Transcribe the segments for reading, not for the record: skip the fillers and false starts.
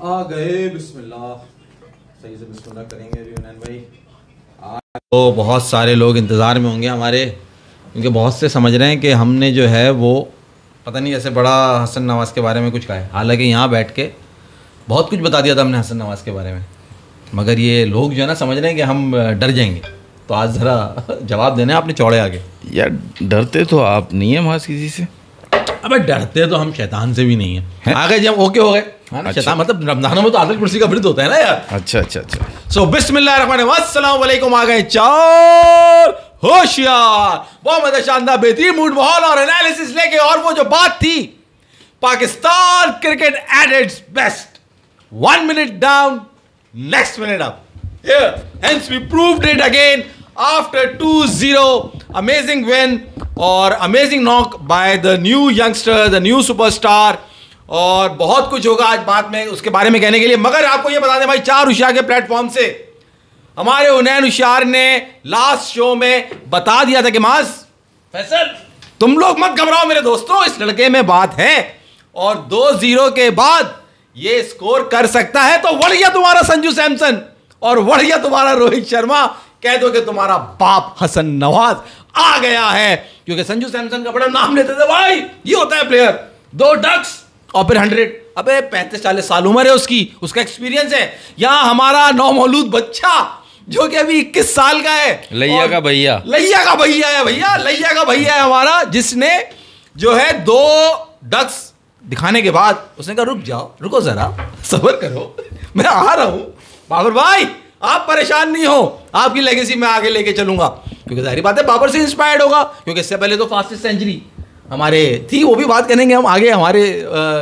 आ गए। बिस्मिल्लाह, सही से बिस्मिल्लाह करेंगे अभी उन्नैन भाई। तो बहुत सारे लोग इंतज़ार में होंगे हमारे, क्योंकि बहुत से समझ रहे हैं कि हमने जो है वो पता नहीं ऐसे बड़ा हसन नवाज़ के बारे में कुछ कहा है। हालांकि यहाँ बैठ के बहुत कुछ बता दिया था हमने हसन नवाज़ के बारे में, मगर ये लोग जो है ना समझ रहे हैं कि हम डर जाएंगे। तो आज ज़रा जवाब देना है आपने चौड़े आगे। यार डरते तो आप नहीं है मास किसी से। अबे डरते तो हम शैतान से भी नहीं है। आगे जब ओके हो गए। अच्छा। शैतान मतलब रमजानों में तो आदल कुर्सी का विरुद्ध होता है ना यार। अच्छा। सो बिस्मिल्लाहिर्रहमानिर्रहीम, अस्सलाम वालेकुम। आ गए चार होशियार, बहुत शानदार बेहतरीन मूड माहौल और एनालिसिस लेके। और वो जो बात थी, Pakistan cricket at its best, 1 minute down, next minute up. Hence we proved it again after 2-0 amazing win और amazing knock by the new youngster, the new superstar। और बहुत कुछ होगा आज बात में उसके बारे में कहने के लिए, मगर आपको ये बता दें भाई, चार होशियार के प्लेटफॉर्म से हमारे उन्नैन होशियार ने लास्ट शो में बता दिया था कि मास फैसल तुम लोग मत घबराओ मेरे दोस्तों, इस लड़के में बात है और 2-0 के बाद ये स्कोर कर सकता है। तो बढ़िया तुम्हारा संजू सैमसन और बढ़िया तुम्हारा रोहित शर्मा, कह दो कि तुम्हारा बाप हसन नवाज आ गया है, क्योंकि संजू सैमसन का बड़ा नाम लेते थे भाई। ये होता है प्लेयर, 2 डक्स और फिर 100। अबे 35-40 साल उम्र है उसकी, उसका एक्सपीरियंस है। यहाँ हमारा नौमौलूद बच्चा जो कि अभी 21 साल का है, लैया का भैया है भैया, लैया का भैया है हमारा, जिसने जो है 2 डक्स दिखाने के बाद उसने कहा रुक जाओ, रुको जरा सब्र करो, मैं आ रहा हूं बाबर भाई, आप परेशान नहीं हो, आपकी लेगेसी मैं आगे लेके चलूंगा। क्योंकि जाहिर बात है बाबर से इंस्पायर्ड होगा, क्योंकि इससे पहले तो फास्टेस्ट सेंचुरी हमारे थी, वो भी बात करेंगे हम आगे हमारे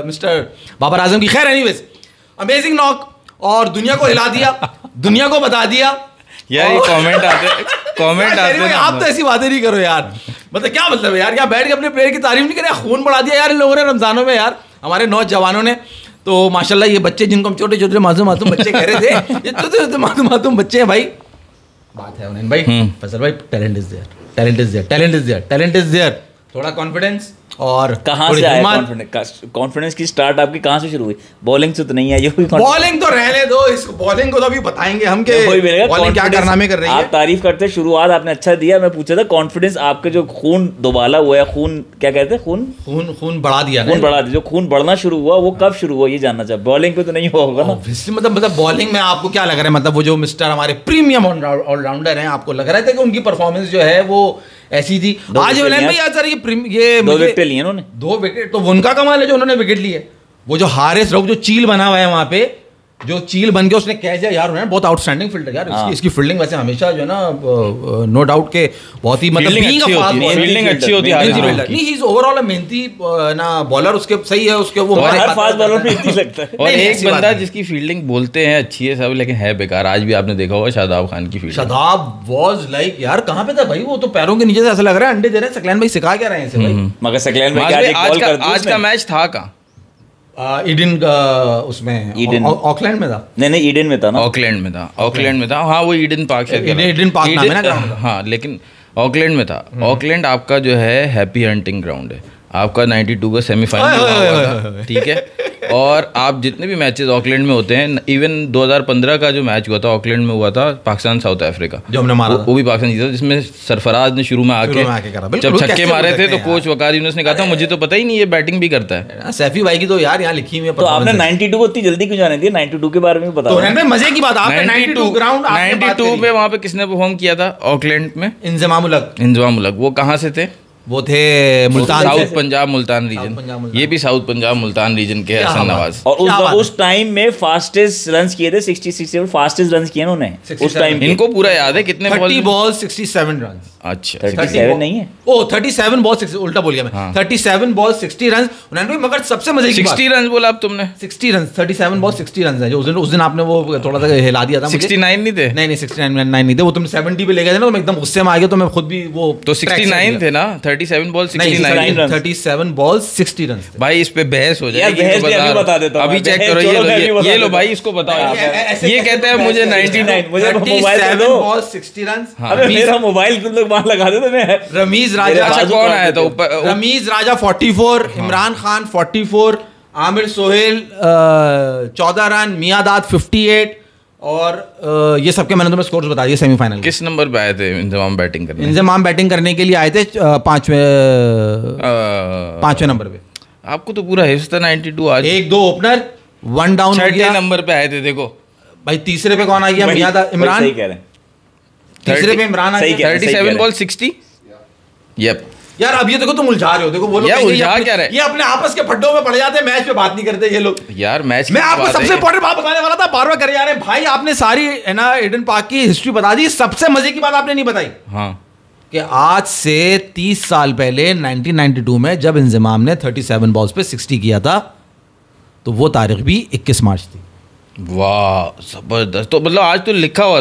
मिस्टर बाबर आजम की। खैर एनीवेज, अमेजिंग नॉक और दुनिया को हिला दिया, दुनिया को बता दिया यार। ये कमेंट आते आप तो ऐसी बातें नहीं करो यार। मतलब क्या मतलब है यार, क्या बैठ के अपने प्लेयर की तारीफ नहीं करे, खून बढ़ा दिया यार इन लोगों ने रमजानों में यार, हमारे नौजवानों ने। तो माशाल्लाह ये बच्चे जिनको हम छोटे छोटे मासूम बच्चे कह रहे थे, ये छोटे मासूम बच्चे हैं भाई। बात है उन्हें भाई, फैसल भाई, टैलेंट इज देयर, थोड़ा कॉन्फिडेंस। और कहाँ से आया कॉन्फिडेंस की स्टार्ट आपकी कहाँ से शुरू हुई? बॉलिंग से तो नहीं आई? बॉलिंग तो रहने दो, इस बॉलिंग को तो अभी बताएंगे हम कि बॉलिंग क्या कारनामे कर रही है। आप तारीफ करते हैं, शुरुआत आपने अच्छा दिया। मैं पूछा था कॉन्फिडेंस आपके जो खून दोबाला हुआ है, खून क्या कहते हैं, खून बढ़ा दिया, जो खून बढ़ना शुरू हुआ वो कब शुरू हुआ ये जानना चाहिए। बॉलिंग पे तो नहीं हुआ होगा ना? मतलब बॉलिंग में आपको क्या लग रहा है, मतलब वो जो मिस्टर हमारे प्रीमियम ऑलराउंडर हैं, आपको लग रहा था कि उनकी परफॉर्मेंस जो है वो ऐसी थी? आज सर ये 2 विकेट लिए उन्होंने, 2 विकेट तो उनका कमाल है जो उन्होंने विकेट लिए। वो जो हारिस रऊफ जो चील बना हुआ है वहां पे, जो चील बन के उसने कह दिया यार, उन्होंने बहुत आउटस्टैंडिंग फील्डर यार। इसकी फील्डिंग वैसे हमेशा जो है ना नो डाउट के बहुत ही मतलब फील्डिंग अच्छी होती है। नहीं, ही इज ओवरऑल अ मेहनती ना बॉलर, उसके सही है, उसके वो हर फास्ट बॉलर में इतनी लगता है। और एक बंदा जिसकी फील्डिंग बोलते हैं अच्छी है सब, लेकिन है बेकार। आज भी आपने देखा होगा शादाब खान की फील्डिंग। शादाब वाज लाइक यार कहां पे था भाई, वो तो पैरों के नीचे से ऐसा लग रहा है अंडे दे रहे हैं। सकलैन भाई सिखा क्या रहे हैं इसे भाई? मगर सकलैन भाई आज का मैच था कहाँ? ईडन उसमें ऑकलैंड में था। नहीं ईडन में था ना, ऑकलैंड में था। हाँ वो ईडन पार्क ईडन पार्क नाम है ना। हाँ लेकिन ऑकलैंड में था। ऑकलैंड आपका जो है हैप्पी हंटिंग ग्राउंड है। आपका 92 का सेमीफाइनल, ठीक है। और आप जितने भी मैचेस ऑकलैंड में होते हैं, इवन 2015 का जो मैच हुआ था ऑकलैंड में हुआ था, पाकिस्तान साउथ अफ्रीका, जो हमने मारा वो भी पाकिस्तान जीता, जिसमें सरफराज ने शुरू में आके जब छक्के मारे थे तो कोच वकार यूनुस ने कहा था मुझे तो पता ही नहीं ये बैटिंग भी करता है। सैफी भाई की तो यार यहाँ लिखी हुई है। तो आपने 92 को इतनी जल्दी क्यों जाने दी? 92 के बारे में बता। मजे की बात, 92 में वहाँ पे किसने परफॉर्म किया था ऑकलैंड में? इंजमाम उलग। वो कहाँ से थे? वो थे मुल्तान, साउथ पंजाब मुल्तान रीजन। ये भी साउथ पंजाब मुल्तान रीजन के हसन नवाज। और उस टाइम में फास्टेस्ट रन्स किए थे 66, फास्टेस्ट रन्स किए उन्होंने उस टाइम। इनको पूरा याद है कितने 30 बॉल 67 रन। अच्छा 37 नहीं है, ओ 37 बॉल 60, उल्टा बोल गया मैं। 37 बॉल 60 रन उन्होंने। मगर सबसे मजे की बात, 60 रन बोला अब तुमने? 60 रन, 37 बॉल 60 रन है जो उस दिन आपने वो थोड़ा सा हिला दिया था। 69 नहीं थे? नहीं 69 नहीं थे, वो तुम 70 पे ले गए थे ना, तो मैं एकदम गुस्से में आ गया, तो मैं खुद भी वो तो 69 थे ना। 37 बॉल 37 बॉल 60 रन। भाई इस पे बहस हो जाएगी, बता देता हूं अभी चेक करो। ये लो भाई, इसको बताओ। ये कहते हैं मुझे 99, मुझे मोबाइल दे दो, बॉल 60 रन। अबे मेरा मोबाइल तुम लोग वहां लगा देते। मैं रमीज राजा कौन आया था? रमीज राजा 44, इमरान खान 44, आमिर सोहेल 14 रन, मियादाद 58 और ये सबके मैंने तुम्हें स्कोर्स बता दिए सेमीफाइनल। किस नंबर पे आए थे इंजमाम बैटिंग करने? इंजमाम बैटिंग करने के लिए आए थे पांचवें नंबर पे। आपको तो पूरा हिफ्ज़ था 92 आज। 1-2 ओपनर, 1 डाउन हो गया। नंबर पे आए थे देखो भाई। तीसरे पे कौन आ गया? मियादाद, इमरान। सही कह रहे हैं, तीसरे पे इमरान आ गया। 37 बॉल 60। यप यार अब ये देखो तुम उलझा रहे हो। देखो वो लोग यार उलझा क्या रहे? ये अपने आपस के फड्डों में पड़ जाते हैं, मैच पे बात नहीं करते ये लोग। यार मैच मैं आपको सबसे इंपॉर्टेंट बात बताने वाला था, बार-बार करे जा रहे हैं भाई। आपने सारी है ना ईडन पार्क की हिस्ट्री बता दी, सबसे मजे की बात आपने नहीं बताई। हाँ कि आज से 30 साल पहले 1992 में जब इंजमाम ने 37 बॉल्स पे 60 किया था, तो वो तारीख भी 21 मार्च थी। वाह जबरदस्त। तो मतलब आज तो लिखा हुआ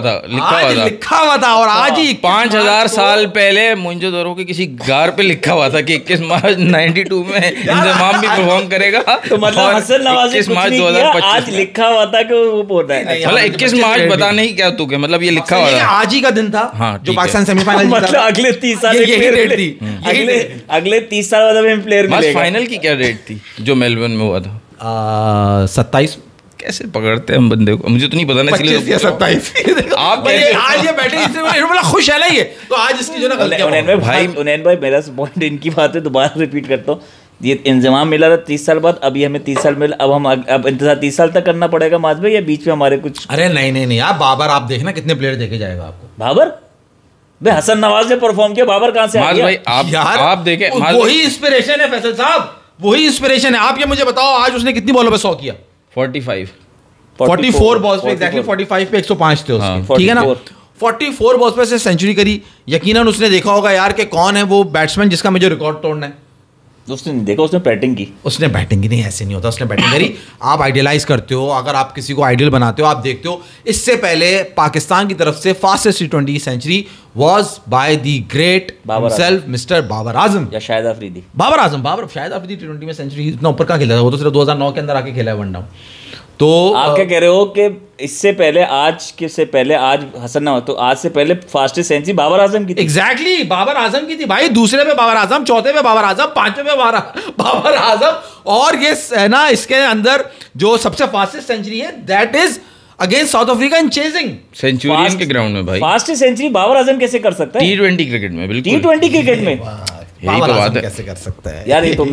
था और आज ही 5000 साल पहले मुंजोदरों के किसी गार पे लिखा हुआ था कि 21 मार्च 92 में इंजमाम भी परफॉर्म करेगा। तो मतलब हसन नवाज ने 21 मार्च 2025 आज लिखा हुआ था कि वो बोल रहा है। मतलब 21 मार्च बताने ही क्या तू के मतलब ये लिखा हुआ था, आज ही का दिन था। हाँ, जो पाकिस्तान सेमीफाइनल जीता। मतलब अगले 30 साल अगले 30 साल बाद हमें प्लेयर मिलेगा। फाइनल की क्या डेट थी जो मेलबर्न में हुआ था? 27। कैसे पकड़ते हैं हम बंदे को, मुझे तो नहीं पता ना, इसलिए 27 आप आज ये बैठे बड़ा खुश है ना ये, तो आज इसकी जो ना उनैन भाई मेरा पॉइंट इनकी बात है, दोबारा रिपीट करता हूँ। ये इंजमाम मिला था 30 साल बाद, अभी हमें 30 साल मिला, अब इंतजार 30 साल तक करना पड़ेगा माज भाई, या बीच में हमारे कुछ? अरे नहीं यार, बाबर आप देखना कितने प्लेयर देखे जाएगा आपको। बाबर भाई, हसन नवाज ने परफॉर्म किया, बाबर कहां से आ गया? भाई आप देखें, वही इंस्पिरेशन है फैसल साहब, वही इंस्पिरेशन है। आप ये मुझे बताओ आज उसने कितनी बॉलों पे 100 किया? 44 बॉल्स पे, एग्जैक्टली 45 पे 105 थे उसके, ठीक है ना। 44 बॉल्स पे से सेंचुरी करी। यकीनन उसने देखा होगा यार कि कौन है वो बैट्समैन जिसका मुझे रिकॉर्ड तोड़ना है। उसने देखा, उसने बैटिंग की। उसने बैटिंग की नहीं, ऐसे नहीं होता, उसने बैटिंग करी। आप आइडियलाइज करते हो, अगर आप किसी को आइडियल बनाते हो, आप देखते हो इससे पहले पाकिस्तान की तरफ से fastest T20 century was by the great himself mister Babar Azam या शाहिद अफरीदी। बाबर शाहिद अफरीदी T20 में सेंचुरी इतना ऊपर कहाँ खेला था? वो तो सिर्फ 2009 के अंदर आके खेला है वन डाउन। तो आप क्या कह रहे हो कि इससे पहले आज हसन नवाज, तो आज से पहले फास्टेस्ट सेंचुरी बाबर आजम की थी? एग्जैक्टली बाबर आजम की थी भाई। दूसरे पे बाबर आजम, चौथे पे बाबर आजम, पांचवे पे बाबर आजम, और ये है ना इसके अंदर जो सबसे फास्टेस्ट सेंचुरी है that is against south Africa in chasing Centurion के ग्राउंड में। भाई फास्टेस्ट सेंचुरी बाबर आजम कैसे कर सकता है? T20 क्रिकेट में, बिल्कुल T20 क्रिकेट में यही तो बात है। कैसे कर सकता है यार? ये तुम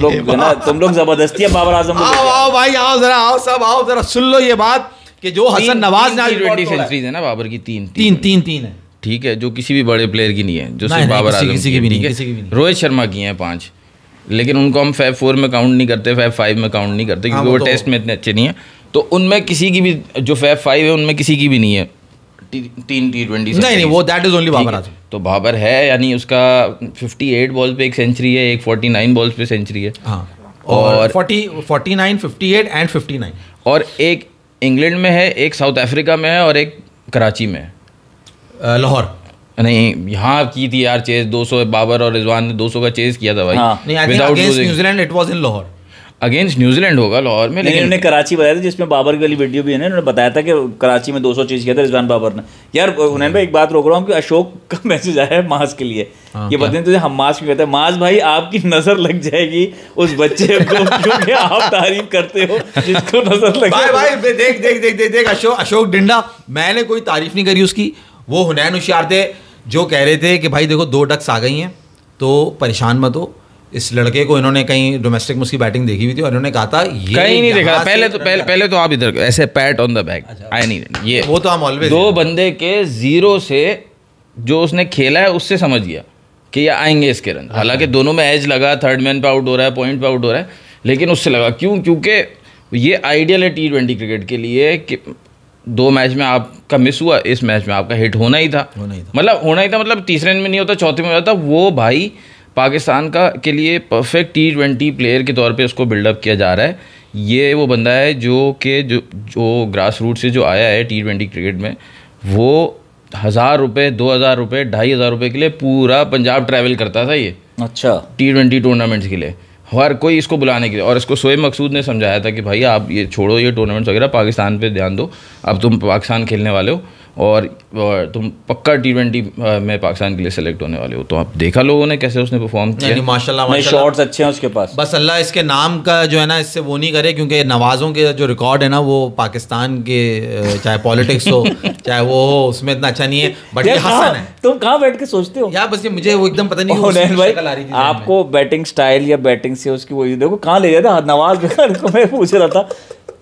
लोग जबरदस्ती है बाबर आजम। आओ भाई, आओ जरा सुन लो ये बात कि जो हसन नवाज ने T20 सेंचुरीज है ना बाबर की, तीन है, ठीक है, जो किसी भी बड़े प्लेयर की नहीं है, जो सिर्फ बाबर आजम किसी की भी नहीं। रोहित शर्मा की हैं 5, लेकिन उनको हम फैब 4 में काउंट नहीं करते, फैब 5 में काउंट नहीं करते, क्योंकि वो टेस्ट में इतने अच्छे नहीं है। तो उनमें किसी की भी, जो फैब 5 है उनमें किसी की भी नहीं है 3 T20 नहीं, वो that is only Babar Azam. तो बाबर है, यानी उसका 58 बॉल पे एक सेंचुरी है, एक 49 बॉल्स पे सेंचुरी है, और 49, 58 एंड 59, और एक इंग्लैंड में है, एक साउथ अफ्रीका में है, और एक कराची में है। लाहौर नहीं, यहाँ की थी यार चेज 200, बाबर और रिजवान ने 200 का चेज किया था भाई। नहीं, I think against New Zealand it was in Lahore. Against New Zealand होगा लाहौर में, लेकिन उन्होंने कराची बताया था, जिसमें बाबर की वाली वीडियो भी है ना, उन्होंने बताया था कि कराची में 200 चीज किया था रिजवान बाबर ने। यार उन्होंने भाई एक बात रोक रहा हूँ कि अशोक का मैसेज आया है माज के लिए, ये बताएं तुझे हम माज क्यों कहते हैं? माज भाई आपकी नजर लग जाएगी उस बच्चे को क्योंकि आप तारीफ करते हो जिसको नजर लग जाए। भाई देख अशोक डिंडा, मैंने कोई तारीफ नहीं करी उसकी। वो हुनैन होशियार थे जो कह रहे थे कि भाई देखो 2 डक्स आ गई हैं तो परेशान मत हो। इस लड़के को इन्होंने कहीं डोमेस्टिक में उसकी बैटिंग देखी हुई थी और इन्होंने कहा था ये कहीं नहीं देखा। पहले तो आप इधर ऐसे पैट ऑन द बैक आए नहीं, ये वो तो हम ऑलवेज 2 बंदे के 0 से जो उसने खेला है उससे समझ गया कि ये आएंगे इसके रन। हालांकि दोनों में एज लगा, थर्ड मैन पे आउट हो रहा है, पॉइंट पे आउट हो रहा है, लेकिन उससे लगा क्यों? क्योंकि ये आइडियल है T20 क्रिकेट के लिए कि 2 मैच में आपका मिस हुआ, इस मैच में आपका हिट होना ही था, मतलब तीसरे में नहीं होता, चौथे में होता। वो भाई पाकिस्तान का के लिए परफेक्ट T20 प्लेयर के तौर पे उसको बिल्डअप किया जा रहा है। ये वो बंदा है जो ग्रास रूट से जो आया है T20 क्रिकेट में, वो 1000 रुपये, 2000 रुपये, 2500 रुपये के लिए पूरा पंजाब ट्रैवल करता था ये। अच्छा, T20 टूर्नामेंट्स के लिए हर कोई इसको बुलाने के लिए, और इसको शोएब मकसूद ने समझाया था कि भाई आप ये छोड़ो, ये टूर्नामेंट्स वगैरह, पाकिस्तान पे ध्यान दो, अब तुम पाकिस्तान खेलने वाले हो। और तुम पक्का T20 में पाकिस्तान के लिए सेलेक्ट होने वाले हो। तो आप देखा लोगों ने कैसे उसने परफॉर्म किया। माशाल्लाह शॉट्स अच्छे हैं उसके पास। बस अल्लाह इसके नाम का जो है ना इससे वो नहीं करे, क्योंकि नवाज़ों के जो रिकॉर्ड है ना वो पाकिस्तान के चाहे पॉलिटिक्स हो चाहे वो हो उसमें इतना अच्छा नहीं है, बट ये हसन है। तुम कहाँ बैठ के सोचते हो यार? बस ये मुझे वो एकदम पता नहीं भाई, आपको बैटिंग स्टाइल या बैटिंग से उसकी वो देखो कहाँ ले जाता नवाज को मैं पूछ रहा था।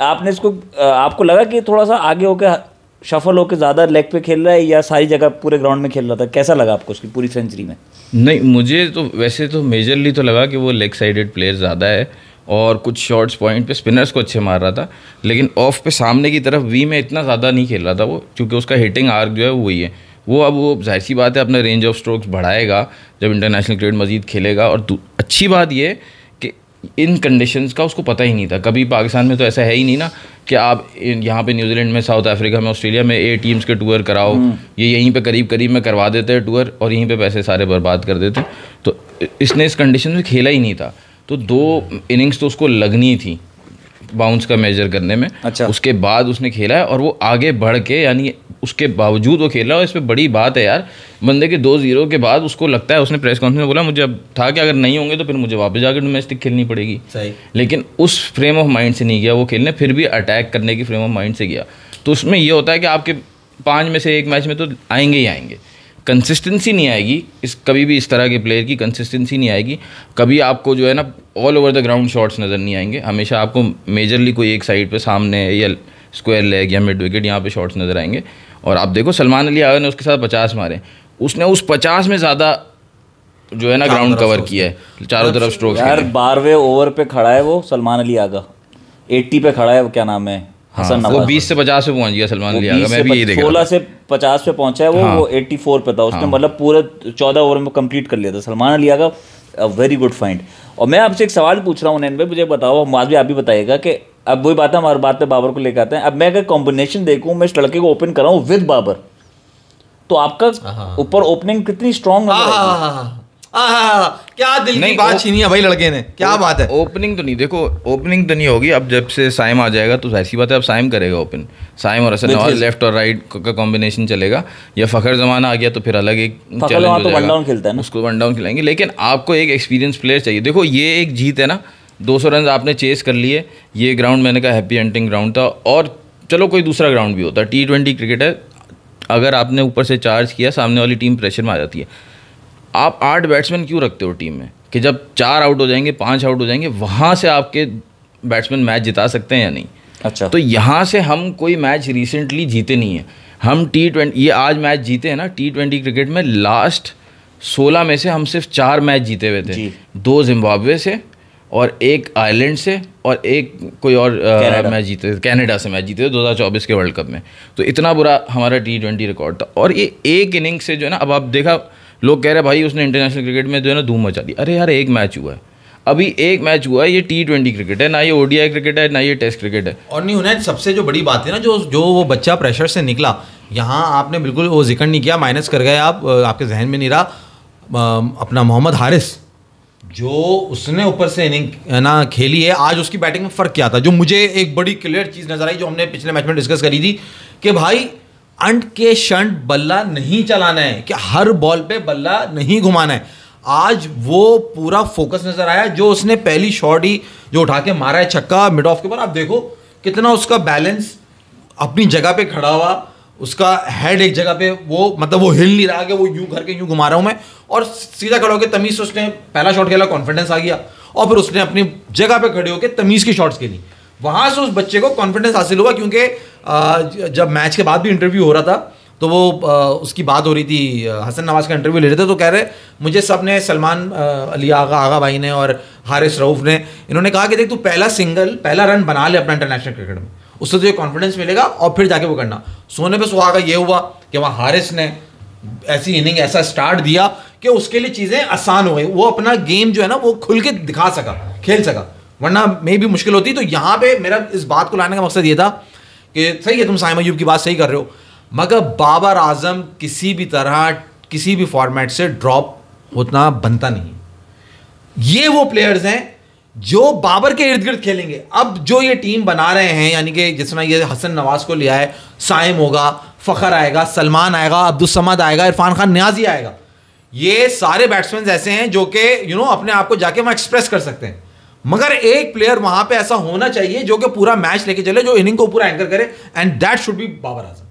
आपने इसको आपको लगा कि थोड़ा सा आगे होकर शफल होकर ज़्यादा लेग पे खेल रहा है या सारी जगह पूरे ग्राउंड में खेल रहा था? कैसा लगा आपको उसकी पूरी सेंचुरी में? नहीं, मुझे तो वैसे तो मेजरली तो लगा कि वो लेग साइडेड प्लेयर ज़्यादा है और कुछ शॉट्स पॉइंट पे स्पिनर्स को अच्छे मार रहा था, लेकिन ऑफ पे सामने की तरफ वी में इतना ज़्यादा नहीं खेल रहा था वो, क्योंकि उसका हिटिंग आर्क जो है वही है। वो अब वो जाहिर सी बात है अपना रेंज ऑफ स्ट्रोक्स बढ़ाएगा जब इंटरनेशनल क्रिकेट मजीद खेलेगा। और अच्छी बात ये कि इन कंडीशंस का उसको पता ही नहीं था। कभी पाकिस्तान में तो ऐसा है ही नहीं ना कि आप यहाँ पे न्यूजीलैंड में, साउथ अफ्रीका में, ऑस्ट्रेलिया में A टीम्स के टूर कराओ, ये यहीं पे करीब करीब में करवा देते हैं टूर और यहीं पे पैसे सारे बर्बाद कर देते। तो इसने इस कंडीशन में खेला ही नहीं था, तो 2 इनिंग्स तो उसको लगनी थी बाउंस का मेजर करने में। अच्छा। उसके बाद उसने खेला है और वो आगे बढ़ के, यानी उसके बावजूद वो खेला। और इसमें बड़ी बात है यार, बंदे के 2-0 के बाद उसको लगता है, उसने प्रेस कॉन्फ्रेंस में बोला मुझे अब था कि अगर नहीं होंगे तो फिर मुझे वापस जाकर डोमेस्टिक खेलनी पड़ेगी। सही। लेकिन उस फ्रेम ऑफ माइंड से नहीं गया वो खेलने, फिर भी अटैक करने की फ्रेम ऑफ माइंड से गया। तो उसमें ये होता है कि आपके 5 में से 1 मैच में तो आएंगे ही आएंगे, कंसिस्टेंसी नहीं आएगी। कभी भी इस तरह के प्लेयर की कंसिस्टेंसी नहीं आएगी। कभी आपको जो है ना all over the ground shots नज़र नहीं आएंगे, हमेशा आपको मेजरली कोई एक साइड पे सामने या स्क्वायर लेग या मिड विकेट यहाँ पे शॉट्स नज़र आएंगे। और आप देखो सलमान अली आगा ने उसके साथ 50 मारे, उसने उस 50 में ज़्यादा जो है ना ग्राउंड कवर किया है चारों तरफ स्ट्रोक्स। यार 12वें ओवर पे खड़ा है वो सलमान अली आगा, 80 पे खड़ा है वो, क्या नाम है, हसन नवाज। वो 20 से 50 पे पहुंच गया सलमान अली आगा, मैं भी यही देखा। 16 से 50 पे पहुंचा है वो। हाँ। वो 84 पे था उसने, मतलब पूरे 14 ओवर में कंप्लीट कर लिया था Salman Ali Agha. Very good find. और मैं आपसे एक सवाल पूछ रहा हूँ नैन भाई, मुझे बताओ, माज भी आप भी बताइएगा कि अब वही बात है, हमारे बात पे बाबर को लेकर आते हैं। अब मैं अगर कॉम्बिनेशन देखूँ, मैं इस लड़के को ओपन कराऊँ विद बाबर, तो आपका ऊपर ओपनिंग कितनी स्ट्रॉन्ग क्या दिल की बात छीनी है भाई लड़के ने, क्या बात है। ओपनिंग तो नहीं, देखो ओपनिंग तो नहीं होगी। अब जब से साइम आ जाएगा तो ऐसी बात है, अब साइम करेगा ओपन। साइम और हसन नवाज लेफ्ट और राइट का कॉम्बिनेशन चलेगा, या फखर जमाना आ गया तो फिर अलग एक चैलेंज हो जाएगा, वन डाउन खेलता है ना, उसको वन डाउन खिलाएंगे। लेकिन आपको एक एक्सपीरियंस प्लेयर चाहिए। देखो ये एक जीत है ना, 200 रन आपने चेस कर लिए। ये ग्राउंड मैंने कहा हैप्पी हंटिंग ग्राउंड था, और चलो कोई दूसरा ग्राउंड भी होता, T20 क्रिकेट है, अगर आपने ऊपर से चार्ज किया सामने वाली टीम प्रेशर में आ जाती है। आप 8 बैट्समैन क्यों रखते हो टीम में कि जब 4 आउट हो जाएंगे, 5 आउट हो जाएंगे, वहाँ से आपके बैट्समैन मैच जिता सकते हैं या नहीं। अच्छा, तो यहाँ से हम कोई मैच रिसेंटली जीते नहीं हैं। हम T20 ये आज मैच जीते हैं ना T20 क्रिकेट में, लास्ट 16 में से हम सिर्फ 4 मैच जीते हुए थे। 2 जिम्बाब्वे से और 1 आयरलैंड से और 1 कोई और मैच जीते थे, कनाडा से मैच जीते थे 2024 के वर्ल्ड कप में। तो इतना बुरा हमारा T20 रिकॉर्ड था। और ये एक इनिंग से जो है ना, अब आप देखा लोग कह रहे हैं भाई उसने इंटरनेशनल क्रिकेट में जो है ना धूम मचा दी। अरे यार एक मैच हुआ है, अभी एक मैच हुआ है। ये T20 क्रिकेट है ना, ये ODI क्रिकेट है ना, ये टेस्ट क्रिकेट है। और नहीं होना, सबसे जो बड़ी बात है ना, जो वो बच्चा प्रेशर से निकला, यहाँ आपने बिल्कुल वो जिक्र नहीं किया, माइनस कर गए आप, आपके जहन में नहीं रहा अपना मोहम्मद हारिस, जो उसने ऊपर से इनिंग ना खेली है। आज उसकी बैटिंग में फ़र्क क्या था, जो मुझे एक बड़ी क्लियर चीज़ नज़र आई, जो हमने पिछले मैच में डिस्कस करी थी, कि भाई अंट के शंट बल्ला नहीं चलाना है, कि हर बॉल पे बल्ला नहीं घुमाना है। आज वो पूरा फोकस नज़र आया, जो उसने पहली शॉट ही जो उठा के मारा है छक्का मिड ऑफ के ऊपर, आप देखो कितना उसका बैलेंस अपनी जगह पे खड़ा हुआ, उसका हेड एक जगह पे, वो मतलब वो हिल नहीं रहा कि वो यूं करके यूं घुमा रहा हूं मैं, और सीधा खड़ा होकर तमीज़ से उसने पहला शॉट खेला, कॉन्फिडेंस आ गया, और फिर उसने अपनी जगह पे खड़े होकर तमीज़ की शॉट्स खेली। वहाँ से उस बच्चे को कॉन्फिडेंस हासिल हुआ, क्योंकि जब मैच के बाद भी इंटरव्यू हो रहा था तो वो उसकी बात हो रही थी, हसन नवाज का इंटरव्यू ले रहे थे, तो कह रहे मुझे सब ने, सलमान अली आगा भाई ने और हारिस रऊफ ने, इन्होंने कहा कि देख तू पहला रन बना ले अपना इंटरनेशनल क्रिकेट में, उससे तुझे कॉन्फिडेंस मिलेगा और फिर जाके वो करना। सोने पे सुहागा ये हुआ कि वहाँ हारिस ने ऐसी इनिंग ऐसा स्टार्ट दिया कि उसके लिए चीज़ें आसान हो गई, वो अपना गेम जो है ना वो खुल के दिखा सका, खेल सका, वरना मे भी मुश्किल होती। तो यहाँ पे मेरा इस बात को लाने का मकसद ये था कि सही है, तुम साइम अयूब की बात सही कर रहे हो, मगर बाबर आजम किसी भी तरह किसी भी फॉर्मेट से ड्रॉप होना बनता नहीं। ये वो प्लेयर्स हैं जो बाबर के इर्द गिर्द खेलेंगे। अब जो ये टीम बना रहे हैं, यानी कि जिस तरह ये हसन नवाज को लिया है, साइम होगा, फ़खर आएगा, सलमान आएगा, अब्दुल समद आएगा, इरफान खान नियाजी आएगा। ये सारे बैट्समैन ऐसे हैं जो कि अपने आप को जाके वहाँ एक्सप्रेस कर सकते हैं, मगर एक प्लेयर वहाँ पे ऐसा होना चाहिए जो कि पूरा मैच लेके चले, जो इनिंग को पूरा एंकर करे, and that should be Babar Azam.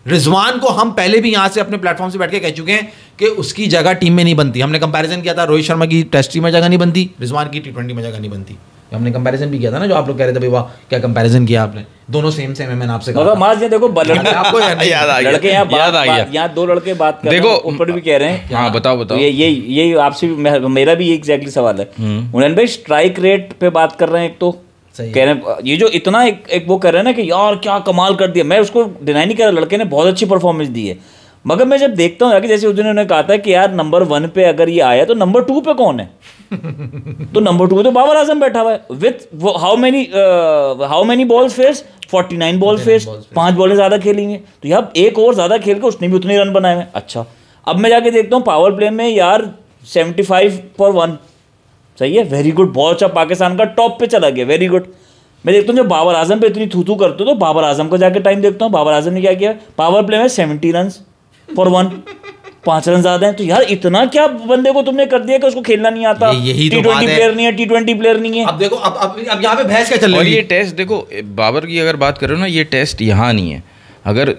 Rizwan को हम पहले भी यहाँ से अपने प्लेटफॉर्म से बैठ के कह चुके हैं कि उसकी जगह टीम में नहीं बनती। हमने कंपैरिजन किया था, रोहित शर्मा की टेस्ट टीम में जगह नहीं बनती, रिजवान की T20 में जगह नहीं बनती। हमने कंपैरिजन भी किया था ना, जो आप लोग कह रहे थे भाई वाह क्या कंपैरिजन किया आपने, दोनों सेम है। मैंने आपसे कहा माज, ये देखो आपको याद आ गया, लड़के यहाँ दो लड़के बात कर देखो ऊपर भी कह रहे हैं। हाँ बताओ ये आपसे मेरा भी एग्जैक्टली सवाल है। उन्होंने भाई स्ट्राइक रेट पे बात कर रहे हैं, एक तो कह रहे हैं ये जो इतना एक वो कर रहे हैं ना कि यार क्या कमाल कर दिया, मैं उसको डिनाई नहीं कर रहा, लड़के ने बहुत अच्छी परफॉर्मेंस दी है, मगर मैं जब देखता हूँ जैसे उस दिन उन्होंने कहा था कि यार नंबर 1 पे अगर ये आया तो नंबर 2 पे कौन है? तो नंबर 2 पे तो बाबर आजम बैठा हुआ है with how many balls face 49 ball face, 5 बॉलें ज्यादा खेली हैं, तो यार एक ओवर ज्यादा खेल के उसने भी उतने रन बनाए हैं। अच्छा, अब मैं जाके देखता हूँ पावर प्ले में यार 75 पर 1, सही है, वेरी गुड, बहुत अच्छा, पाकिस्तान का टॉप पे चला गया, वेरी गुड। मैं देखता हूँ जब बाबर आजम पे इतनी थू करते हो तो बाबर आजम को जाके टाइम देखता हूँ, बाबर आजम ने क्या किया, पावर प्ले में 70 रन पर 1, 5 रन ज्यादा हैं। तो यार इतना क्या बंदे को तुमने कर दिया कि उसको खेलना नहीं आता, T20 प्लेयर नहीं है, T20 प्लेयर नहीं है। अब देखो अब यहाँ पे बहस क्या चल रही है। ये टेस्ट देखो, बाबर की अगर बात करो ना, ये टेस्ट यहाँ नहीं है। अगर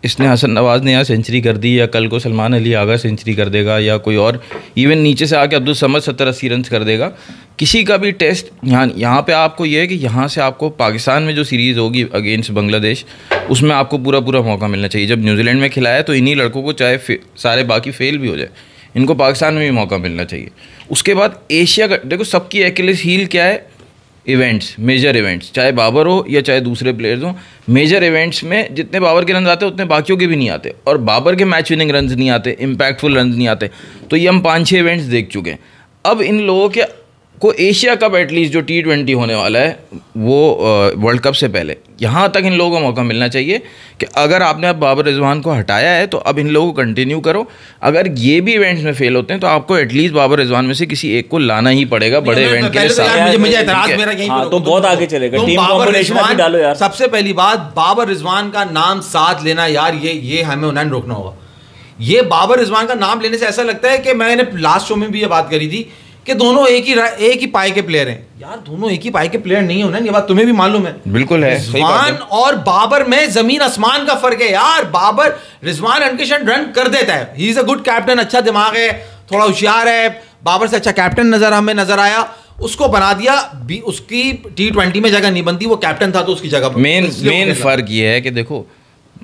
इसने हसन नवाज ने यहाँ सेंचुरी कर दी, या कल को सलमान अली आगा सेंचुरी कर देगा, या कोई और इवन नीचे से आके अब्दुल समद 70-80 रन कर देगा, किसी का भी टेस्ट यहाँ पे आपको ये है कि यहाँ से आपको पाकिस्तान में जो सीरीज़ होगी अगेंस्ट बांग्लादेश, उसमें आपको पूरा मौका मिलना चाहिए। जब न्यूजीलैंड में खिलाया तो इन्हीं लड़कों को चाहे सारे बाकी फेल भी हो जाए, इनको पाकिस्तान में भी मौका मिलना चाहिए। उसके बाद एशिया का देखो, सबकी एक्लेस हील क्या है, इवेंट्स, मेजर इवेंट्स, चाहे बाबर हो या चाहे दूसरे प्लेयर्स हो, मेजर इवेंट्स में जितने बाबर के रन आते हैं उतने बाकियों के भी नहीं आते, और बाबर के मैच विनिंग रन नहीं आते, इम्पैक्टफुल रन नहीं आते। तो ये हम 5-6 इवेंट्स देख चुके हैं। अब इन लोगों के को एशिया कप एटलीस्ट जो T20 होने वाला है वो वर्ल्ड कप से पहले, यहाँ तक इन लोगों को मौका मिलना चाहिए कि अगर आपने अब बाबर रिजवान को हटाया है तो अब इन लोगों को कंटिन्यू करो। अगर ये भी इवेंट्स में फेल होते हैं तो आपको एटलीस्ट बाबर रिजवान में से किसी एक को लाना ही पड़ेगा बड़े इवेंट के लिए। मुझे एतराज मेरा यही है, तो बहुत आगे चलेगा, टीम कॉम्बिनेशन अभी डालो यार। सबसे पहली बात, बाबर रिजवान का नाम साथ लेना यार, ये हमें उन्हें रोकना होगा। ये बाबर रिजवान का नाम लेने से ऐसा लगता है कि मैंने लास्ट शो में भी ये बात करी थी कि दोनों एक ही पाई के प्लेयर हैं। यार दोनों एक ही पाई के प्लेयर नहीं होना, ये बात तुम्हें भी मालूम है। बिल्कुल है, रिजवान और बाबर में जमीन आसमान का फर्क है यार। बाबर रिजवान अनकंडीशनड रन कर देता है, he is a good captain, अच्छा दिमाग है, थोड़ा होशियार है, बाबर से अच्छा कैप्टन हमें नजर आया, उसको बना दिया। उसकी T20 में जगह नहीं बनती, वो कैप्टन था तो उसकी जगह। मेन फर्क ये है कि देखो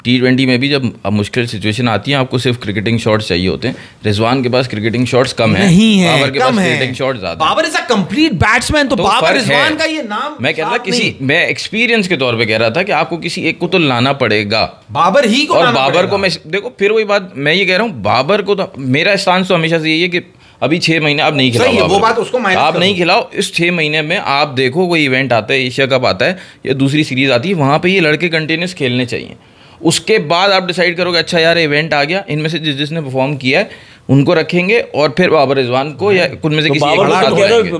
T20 में भी जब अब मुश्किल सिचुएशन आती है आपको सिर्फ क्रिकेटिंग शॉट्स चाहिए होते हैं। रिजवान के पास क्रिकेटिंग शॉट्स कम है, बाबर के पास क्रिकेटिंग शॉट्स ज्यादा। Babar is a complete batsman, तो बाबर रिजवान का ये नाम मैं कह रहा था मैं एक्सपीरियंस के तौर पे कह रहा था कि आपको किसी एक को तो लाना पड़ेगा, बाबर ही को। और बाबर को मैं देखो फिर वही बात मैं ये कह रहा हूँ, बाबर को तो मेरा स्टांस तो हमेशा से यही है कि अभी 6 महीने आप नहीं खिलाओ, वो बात उसको आप नहीं खिलाओ। इस 6 महीने में आप देखो कोई इवेंट आता है, एशिया कप आता है या दूसरी सीरीज आती है, वहाँ पे ये लड़के कंटिन्यूस खेलने चाहिए। उसके बाद आप डिसाइड करोगे अच्छा यार इवेंट आ गया, इनमें से जिसने परफॉर्म किया है उनको रखेंगे, और फिर बाबर रिजवान को या कुछ में से किसी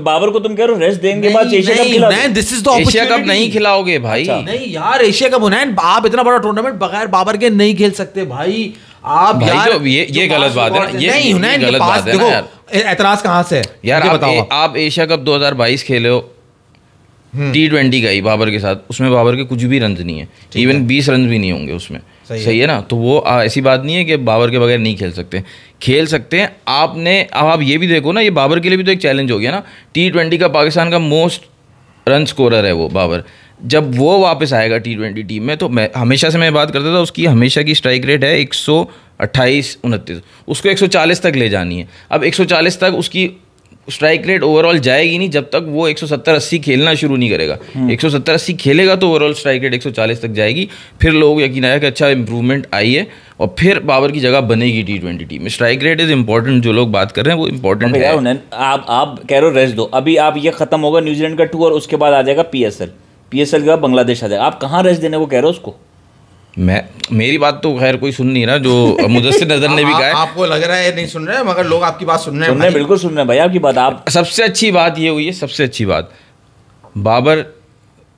बाबर को तुम कह रहे हो रेस्ट देंगे, बाद एशिया कप खिलाओगे। This is the Asia cup नहीं खिलाओगे भाई। नहीं यार, एशिया कप होना है, आप इतना बड़ा टूर्नामेंट बगैर बाबर के नहीं खेल सकते भाई। आप भाई यार ये गलत बात है ना, ये गलत बात है ना यार। एतराज कहाँ से यार? आप एशिया कप 2022 खेले हो T20 का ही बाबर के साथ, उसमें बाबर के कुछ भी रन नहीं है, इवन 20 रन भी नहीं होंगे उसमें, सही है ना? तो वो ऐसी बात नहीं है कि बाबर के बगैर नहीं खेल सकते हैं आपने। अब आप ये भी देखो ना, ये बाबर के लिए भी तो एक चैलेंज हो गया ना। T20 का पाकिस्तान का मोस्ट रन स्कोरर है वो बाबर, जब वो वापस आएगा T20 टीम में, तो मैं हमेशा से मैं बात करता था उसकी हमेशा की स्ट्राइक रेट है 128-129, उसको 140 तक ले जानी है। अब 140 तक उसकी स्ट्राइक रेट ओवरऑल जाएगी नहीं जब तक वो 170-80 खेलना शुरू नहीं करेगा। 170-80 खेलेगा तो ओवरऑल स्ट्राइक रेट 140 तक जाएगी, फिर लोग यकीन आया कि अच्छा इंप्रूवमेंट आई है, और फिर बाबर की जगह बनेगी T20 टीम में। स्ट्राइक रेट इज इंपॉर्टेंट, जो लोग बात कर रहे हैं वो इंपॉर्टेंट है। आप कह रहे हो रेस्ट दो, अभी आप ये खत्म होगा न्यूजीलैंड का टूर, उसके बाद आ जाएगा PSL के बाद बांग्लादेश आ जाएगा, आप कहाँ रेस्ट देने को कह रहे हो उसको? मेरी बात तो खैर कोई सुन नहीं रहा, जो मुदस्सिर नजर ने भी कहा है। आपको लग रहा है नहीं सुन रहे, मगर लोग आपकी बात सुन रहे हैं, बिल्कुल सुन रहे हैं भाई आपकी बात। आप सबसे अच्छी बात ये हुई है, सबसे अच्छी बात, बाबर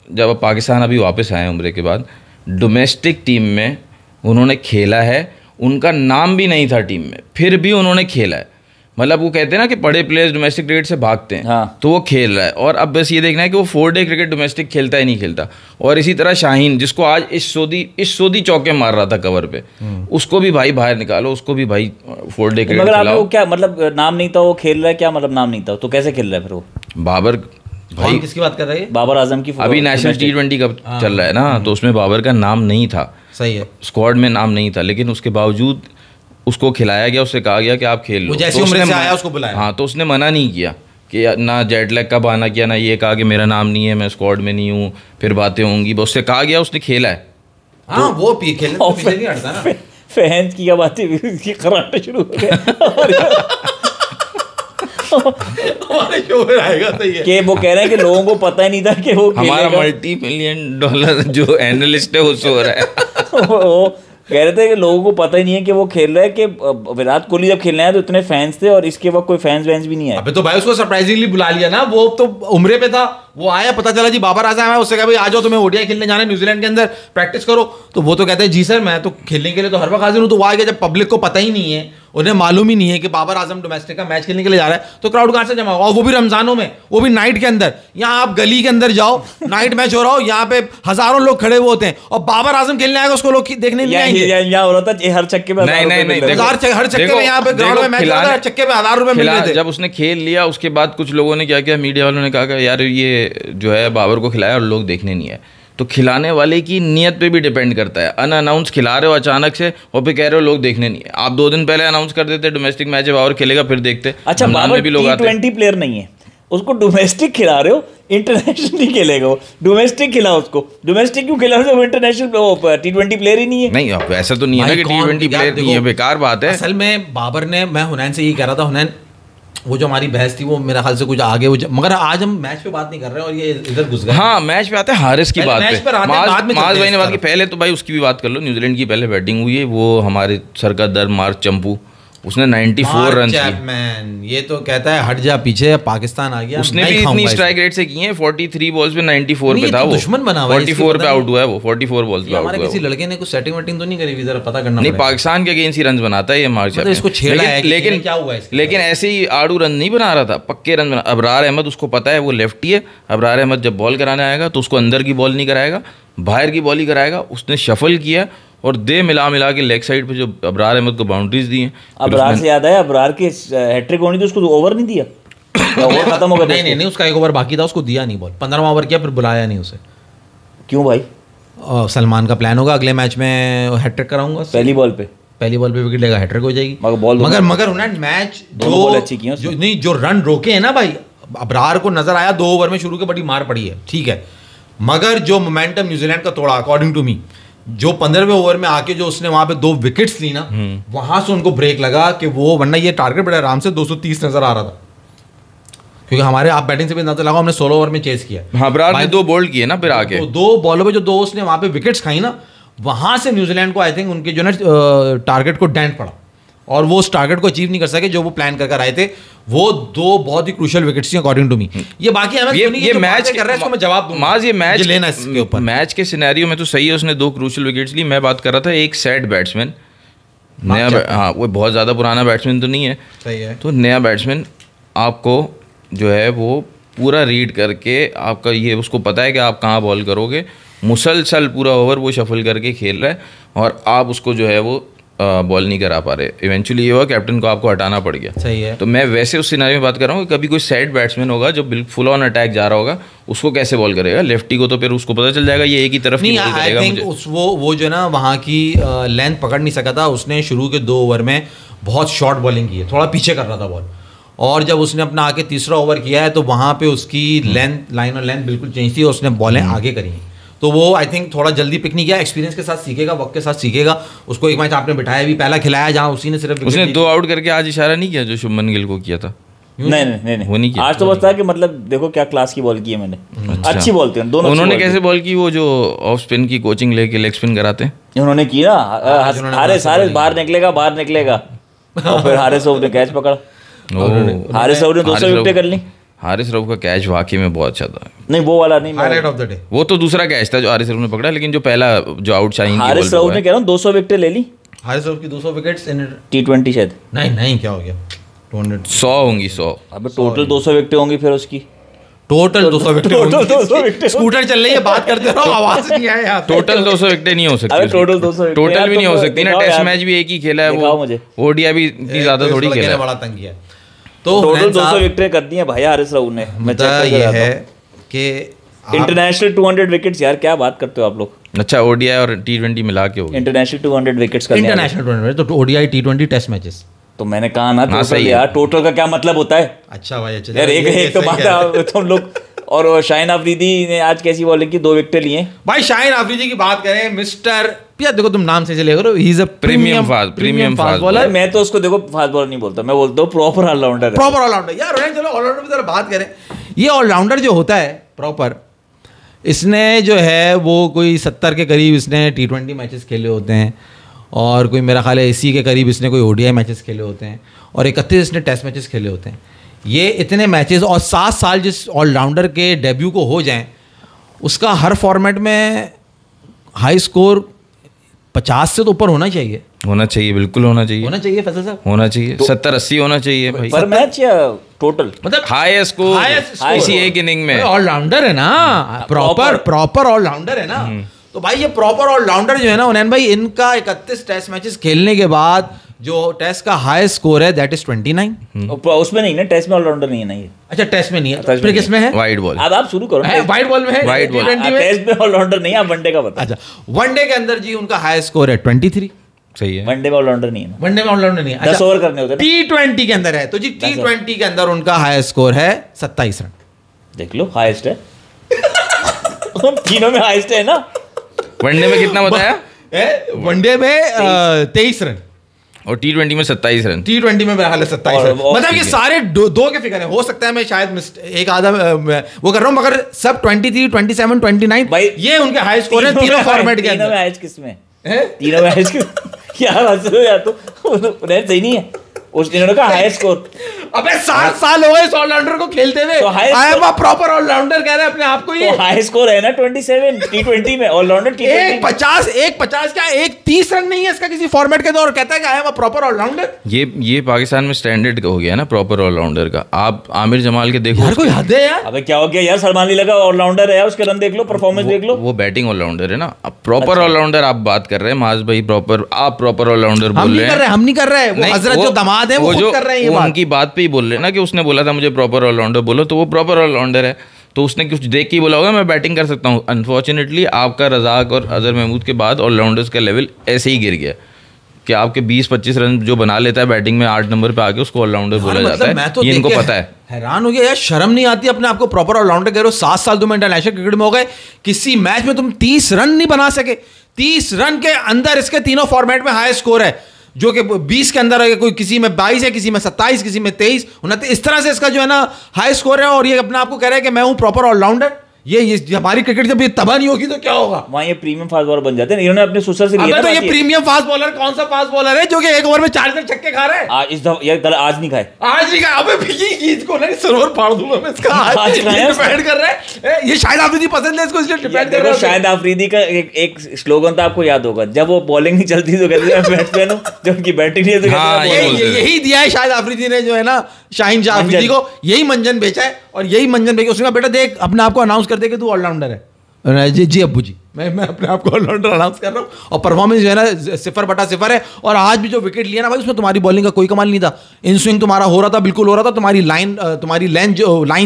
जब पाकिस्तान अभी वापस आए उम्रे के बाद, डोमेस्टिक टीम में उन्होंने खेला है, उनका नाम भी नहीं था टीम में, फिर भी उन्होंने खेला है। मतलब वो कहते हैं ना कि बड़े प्लेयर्स डोमेस्टिक क्रिकेट से भागते हैं, हाँ। तो वो खेल रहा है। और अब बस ये देखना है कि वो 4 डे क्रिकेट डोमेस्टिक खेलता है नहीं खेलता। और इसी तरह शाहीन, जिसको आज इस सोदी चौके मार रहा था कवर पे, उसको भी भाई बाहर निकालो, उसको भी भाई 4 डे क्रिकेट मगर खिलाओ। आपको क्या मतलब नाम नहीं था, वो खेल रहा है, क्या मतलब नाम नहीं था तो कैसे खेल रहा है फिर वो? बाबर भाई किसकी बात कर रहे हैं? बाबर आजम की अभी नेशनल T20 कप चल रहा है ना, तो उसमें बाबर का नाम नहीं था, सही है, स्क्वाड में नाम नहीं था, लेकिन उसके बावजूद उसको खिलाया गया, उससे कहा गया कि आप खेल लो। वो जैसी तो उम्र उसने से आया उसको बुलाया। हाँ, तो उसने मना नहीं किया कि ना जेट लैग का बहाना किया, ना ये कहा कि मेरा नाम नहीं है, मैं स्क्वाड में नहीं हूँ, फिर बातें होंगी। उससे कहा गया, उसने खेला है। हाँ वो खेलने तो पीछे नहीं हटता ना। फैंस की क्या बातें उसकी कराटे शुरू हो गए हमारे शो में आएगा, सही है। कि वो कह रहे हैं कि लोगों को पता ही नहीं था कि वो हमारा खेलेगा। $multi-million जो एनालिस्ट है वो सो रहा है। वो कह रहे थे कि लोगों को पता ही नहीं है कि वो खेल रहा है, कि विराट कोहली जब खेलने आया तो इतने फैंस थे और इसके वक्त कोई फैंस वैंस भी नहीं आए। अबे तो भाई उसको सरप्राइजिंगली बुला लिया ना, वो तो उम्रे पे था, वो आया, पता चला जी बाबर आजम है, उससे कहा भाई आ जाओ तुम्हें ओडीआई खेलने जाना है न्यूजीलैंड के अंदर, प्रैक्टिस करो। तो वो तो कहते हैं जी सर मैं तो खेलने के लिए तो हर वक्त हाजिर हूँ। तो वो आ गया, जब पब्लिक को पता ही नहीं है, उन्हें मालूम ही नहीं है कि बाबर आजम डोमेस्टिक का मैच खेलने के लिए जा रहा है, तो क्राउड कहाँ से जमा होगा? और वो भी रमजानों में, वो भी नाइट के अंदर। यहाँ आप गली के अंदर जाओ, नाइट मैच हो रहा हो, यहाँ पे हजारों लोग खड़े हुए होते हैं, और बाबर आजम खेलने आएगा, उसको लोग देखने नहीं आएंगे। यहाँ हो रहा था हर चक्के पे नहीं, देखो, हर चक्के में यहाँ पे ग्राउंड में मैच हो रहा है, हर चक्के पे $1000 मिल रहे थे। जब उसने खेल लिया उसके बाद कुछ लोगों ने क्या किया, मीडिया वालों ने कहा कि यार ये जो है बाबर को खिलाया और लोग देखने नहीं आए। तो खिलाने वाले की नीयत पे भी डिपेंड करता है। अनअनाउंस खिला रहे हो अचानक से और फिर कह रहे हो लोग देखने नहीं है। आप 2 दिन पहले अनाउंस कर देते डोमेस्टिक मैच है बाबर खेलेगा, फिर देखते। अच्छा बाबर T20 प्लेयर नहीं है, उसको डोमेस्टिक खिला रहे हो, इंटरनेशनल नहीं खेलेगा वो, डोमेस्टिक खिलाओ उसको। डोमेस्टिक क्यों खिला रहे हो? वो इंटरनेशनल T20 प्लेयर ही नहीं है। नहीं, अब ऐसा तो नहीं है ना कि T20 प्लेयर नहीं है, बेकार बात है। असल में बाबर ने, मैं हुनैन से यही कह रहा था, हुनैन वो जो हमारी बहस थी वो मेरा ख्याल से कुछ आगे मगर आज हम मैच पे बात नहीं कर रहे हैं और ये इधर घुस गए। हाँ, मैच पे आते हैं हारिस की बात पे। माज भाई ने बात की, पहले तो भाई उसकी भी बात कर लो। न्यूजीलैंड की पहले बैटिंग हुई है, वो हमारे सर का दर मार्क चंपू, उसने 94 रन किए। ये तो कहता है हट जा पीछे, पाकिस्तान आ गया। उसने भी इतनी स्ट्राइक रेट से की है, 43 बॉल्स पे 94 पे था वो। दुश्मन बना हुआ है, 44 पे आउट हुआ है वो, 44 बॉल्स पे आउट हुआ है। किसी लड़के ने कुछ सेटिंग वेटिंग तो नहीं करी, जरा पता करना नहीं, पाकिस्तान के अगेंस्ट ही रन बनाता है ये मार्च। इसको छेड़ा है, लेकिन क्या हुआ है? लेकिन ऐसे ही आड़ू रन नहीं बना रहा था, पक्के रन बना। अबरार अहमद, उसको पता है वो लेफ्टी है, अबरार अहमद जब बॉल कराने आएगा तो उसको अंदर की बॉल नहीं कराएगा, बाहर की बॉल ही कराएगा। उसने शफल किया और मिला के लेग साइड पे जो अबरार अहमद को बाउंड्रीज दी हैं। अबरार से याद है, अबरार की हैट्रिक होनी थी, उसको ओवर नहीं दिया, ओवर खत्म हो गया। नहीं, उसका एक ओवर बाकी था, उसको दिया नहीं बॉल, 15वां ओवर किया, फिर बुलाया नहीं उसे। क्यों भाई? सलमान का प्लान होगा अगले मैच में हैट्रिक कराऊंगा, पहली बॉल पे विकेट लेगा, हैट्रिक हो जाएगी। मगर उन्होंने मैच जो रन रोके हैं ना भाई, अबरार को नजर आया 2 ओवर में शुरू के बड़ी मार पड़ी है, ठीक है, मगर जो मोमेंटम न्यूजीलैंड का तोड़ा अकॉर्डिंग टू मी, जो 15वें ओवर में आके जो उसने वहां पे 2 विकेट्स ली ना, वहां से उनको ब्रेक लगा कि वो, वरना ये टारगेट बड़ा आराम से 230 नजर आ रहा था, क्योंकि हमारे आप बैटिंग से भी अंदाजा लगा, हमने 16 ओवर में चेस किया। हाँ, अबरार ने 2 बोल्ड किए ना फिर आके, तो 2 बॉलों पे जो 2 उसने वहां पे विकेट्स खाई ना, वहां से न्यूजीलैंड को आई थिंक उनके जो ना टारगेट को डेंट पड़ा और वो उस टारगेट को अचीव नहीं कर सके जो वो प्लान कर आए थे। वो 2 बहुत ही क्रूशियल विकेट्स थी अकॉर्डिंग टू मी। ये बाकी ये मैच कर रहा है, इसको मैं जवाब दूंगा। माज, ये मैच लेना इसके ऊपर, मैच के सिनेरियो में तो सही है, उसने 2 क्रूशियल विकेट्स ली। मैं बात कर रहा था एक सेट बैट्समैन, नया, हाँ, वो बहुत ज़्यादा पुराना बैट्समैन तो नहीं है, सही है, तो नया बैट्समैन आपको जो है वो पूरा रीड करके आपका ये उसको पता है कि आप कहाँ बॉल करोगे, मुसलसल पूरा ओवर वो शफल करके खेल रहा है और आप उसको जो है वो बॉल नहीं करा पा रहे। इवेंचुअली ये हुआ कैप्टन को आपको हटाना पड़ गया। सही है। तो मैं वैसे उस सिनारियो में बात कर रहा हूँ कि कभी कोई साइड बैट्समैन होगा जो बिल्कुल फुल ऑन अटैक जा रहा होगा, उसको कैसे बॉल करेगा? लेफ्टी को तो फिर उसको पता चल जाएगा ये एक ही तरफ नहीं, आई थिंक वो जो ना वहाँ की लेंथ पकड़ नहीं सका था, उसने शुरू के 2 ओवर में बहुत शॉर्ट बॉलिंग की है, थोड़ा पीछे कर रहा था बॉल, और जब उसने अपना आके तीसरा ओवर किया है तो वहाँ पे उसकी लाइन और लेंथ बिल्कुल चेंज थी, उसने बॉलें आगे करी हैं। तो वो आई थिंक थोड़ा जल्दी पिक नहीं किया, एक्सपीरियंस के साथ सीखेगा, वक्त के साथ सीखेगा। उसको एक मैच आपने बिठाया भी, पहला खिलाया जहाँ उसी ने सिर्फ उसने 2 आउट करके आज इशारा नहीं किया जो शुभमन गिल को किया था। नहीं वो नहीं किया। आज तो बस था कि मतलब देखो क्या क्लास की बॉल की है मैंने। अच्छा। अच्छी बॉल थी दोनों। उन्होंने कैसे बॉल की? वो जो ऑफ स्पिन की कोचिंग लेके लेग स्पिन कराते हैं उन्होंने की ना, हारिस बाहर निकलेगा और फिर हारिस ने कैच पकड़ा, हारिस ने 200 विकेटें कर ली। हारिस रऊफ का कैच वाकई में बहुत अच्छा था। नहीं वो वाला नहीं, हाईलाइट ऑफ द डे। वो तो दूसरा कैच था जो हारिस रऊफ ने पकड़ा, लेकिन जो पहला जो आउट शाहीन की बॉल हारिस पे रऊफ हुआ ने है। कह रहा हूँ 200 विकेट ले ली हारिस रऊफ की 200 विकेट्स इन T20 शायद। नहीं क्या हो गया 200 100 होंगी 100। अब टोटल 200 विकेट होंगी फिर उसकी। Total 200 total 200 wicket. स्कूटर चल रही है, बात करते रहो, आवाज नहीं आए यहाँ पे। टोटल 200 विकेटें नहीं हो सकती अबे उसकी। टोटल 200 विकेट टोटल भी नहीं हो यार, सकती ना, दिखाओ टेस्ट यार। मैच भी एक ही खेला है दिखाओ वो, मुझे। ओडीआई भी इतनी ज्यादा थोड़ी खेला है। बड़ा तंग किया। तो टोटल हुनैन 200 साहब, विकेटें कर दी हैं भाई हारिस रऊफ ने। मैं मुद्दा चेक ये करके है बताता कि हूँ। इंटरनेशनल 200 विकेट्स यार, क्या बात करते हो आप लोग। अच्छा ओडीआई और टी20 मिला के हो गया। इंटरनेशनल 200 विकेट्स करने वाले। इंटरनेशनल टूर्नामेंट तो ODI T20 टेस्ट मैचेस। तो मैंने कहा ना टोटल सही है। यार, टोटल का क्या मतलब होता है अच्छा भाई, अच्छा यार। एक तो बात है तुम लोग। और शाहीन अफरीदी ने आज कैसी बॉलिंग की, 2 विकेट लिए। भाई शाहीन अफरीदी की बात करें, मिस्टर यार देखो तुम नाम से चले करो, he is a premium fast bowler. मैं तो उसको देखो फास्ट बॉलर नहीं बोलता, मैं बोलता हूँ प्रॉपर ऑलराउंडर है। प्रॉपर ऑलराउंडर यार। चलो ऑलराउंडर की तरह बात करें, ये ऑलराउंडर जो होता है प्रॉपर, इसने जो है वो कोई 70 के करीब इसने T20 मैचेस खेले होते हैं, और कोई मेरा ख्याल है 80 के करीब इसने कोई ODI मैचेस खेले होते हैं, और 31 इसने टेस्ट मैचेस खेले होते हैं। ये इतने मैचेस और 7 साल जिस ऑलराउंडर के डेब्यू को हो जाएं, उसका हर फॉर्मेट में हाई स्कोर 50 से तो ऊपर होना चाहिए। बिल्कुल होना चाहिए फैसल साहब, होना चाहिए 70-80 होना चाहिए भाई पर मैच या टोटल। मतलब हाई स्कोर किसी एक इनिंग में। ऑलराउंडर है ना, प्रॉपर ऑलराउंडर है ना। तो भाई ये प्रॉपर ऑलराउंडर जो है ना हुनैन भाई, इनका 31 टेस्ट मैचेस खेलने के बाद जो टेस्ट का हाई स्कोर है दैट इज 29। उसमें नहीं ना, टेस्ट में ऑलराउंडर नहीं है ना ये। अच्छा टेस्ट में नहीं है, टेस्ट फिर में किस में है? Wide ball. अब आप शुरू करो ना। वाइट बॉल में है, White ball। T20 में। टेस्ट में ऑलराउंडर नहीं है, आप वनडे का बता। अच्छा वनडे के अंदर जी उनका हाई स्कोर है 23। सही है। वनडे में ऑलराउंडर नहीं है ना, वनडे में ऑलराउंडर नहीं है। 10 ओवर करने होते हैं T20 के अंदर है, तो जी T20 के अंदर उनका हाई स्कोर है 27 रन। ना। देख लो हाईएस्ट है। तीनों में हाईएस्ट है ना। वनडे में कितना बताया? वनडे में 23 रन और T20 में 27 रन। T20 में मेरा हाल है 27 और- रन। और मतलब ये सारे दो के फिगर है। हो सकता है मैं शायद एक आधा वो कर रहा हूँ, मगर सब 23, 27, 29 भाई, ये उनके हाई स्कोर है तीनों फॉर्मेट के तीनों में अंदर। हाईएस्ट किसमें? हैं? तीनों में हाईएस्ट क्या हंस रहे हो यार तुम? सही नहीं है उस इन्होंने कहा हाईएस्ट स्कोर। अबे 7 साल हो गए इस ऑलराउंडर को खेलते हुए। तो highest I am a proper allrounder कह रहे हैं अपने आप को। ये तो हाई स्कोर है ना 27 T20 में ऑलराउंडर एक T20 50 क्या, एक 30 रन नहीं है इसका किसी फॉर्मेट के अंदर, और कहता है कि I am a proper allrounder. ये पाकिस्तान में स्टैंडर्ड हो गया ना प्रॉपर ऑलराउंडर का। आप आमिर जमाल के देखो, यार कोई हद है यार। अबे क्या हो गया यार, सलमान अली लगा ऑलराउंडर है यार, उसके रन देख लो, परफॉर्मेंस देख लो। वो बैटिंग ऑलराउंडर है ना। अब प्रॉपर ऑलराउंडर आप बात कर रहे हैं माज भाई, प्रॉपर आप प्रॉपर ऑलराउंडर हम बोल नहीं रहे कर हैं। रहे, हम नहीं कर रहे। वो हजरत जो दामाद है वो खुद कर रहे हैं ये वो बात। उनकी बात पे ही बोल रहे हैं ना कि उसने बोला था मुझे प्रॉपर ऑलराउंडर बोलो, तो वो प्रॉपर ऑलराउंडर है। तो उसने कुछ देख के ही बोला होगा मैं बैटिंग कर सकता हूँ। अनफॉर्चुनेटली आपका रजाक और अजहर महमूद के बाद ऑलराउंडर्स का लेवल ऐसे ही गिर गया कि आपके 20-25 रन जो बना लेता है बैटिंग में 8 नंबर पे आके उसको ऑलराउंडर बोला यार, जाता मतलब मैं है। तो ये इनको देख के पता है। हैरान हो गया यार, शर्म नहीं आती अपने आप को प्रॉपर ऑलराउंडर कह रहे हो। 7 साल तुम इंटरनेशनल क्रिकेट में हो गए, किसी मैच में तुम 30 रन नहीं बना सके। 30 रन के अंदर इसके तीनों फॉर्मेट में हाई स्कोर है, जो कि 20 के अंदर है, कोई किसी में 22 है, किसी में 27, किसी में 23, 29। इस तरह से इसका जो है ना हाई स्कोर है, और ये अपने आप को कह रहा है कि मैं हूं प्रॉपर ऑलराउंडर। ये हमारी क्रिकेट जब ये तबाह नहीं होगी तो क्या होगा? वहाँ ये प्रीमियम फास्ट बॉलर बन जाते हैं। इन्होंने अपने सुसर से लिया अबे था तो ये बाकी। प्रीमियम फास्ट बॉलर कौन सा फास्ट बॉलर है जो कि एक ओवर में 4 छक्के खा रहे हैं? इस दफा यार आज नहीं खाए। आज नहीं कहा। अबे ये इसको ना सरोवर फाड़ दूंगा मैं इसका। आज खाया डिपेंड कर रहा है, ये शायद अफरीदी पसंद है इसको, इसलिए डिपेंड कर रहा है। शायद अफरीदी का एक स्लोगन था, आपको याद होगा, जब वो बॉलिंग नहीं चलती तो कहते हैं बैट्समैन हूं, जब उनकी बैटिंग नहीं है तो कहते हाँ, हैं ये bowling। बोलते थे। यही दिया है शायद अफरीदी ने, जो है ना शाहीन शाह अफरीदी को यही मंजन बेचा है, और यही मंजन बेच उसने कहा बेटा देख अपने आप को अनाउंस कर दे कि तू ऑलराउंडर है। जी अब्बू जी, मैं अपने आप को ऑलराउंडर अनाउंस कर रहा हूँ, और परफॉर्मेंस जो है ना 0/0 है। और आज भी जो विकेट लिया ना भाई, उसमें तुम्हारी बॉलिंग का कोई कमाल नहीं था। इन स्विंग तुम्हारा हो रहा था, बिल्कुल हो रहा था। तुम्हारी लाइन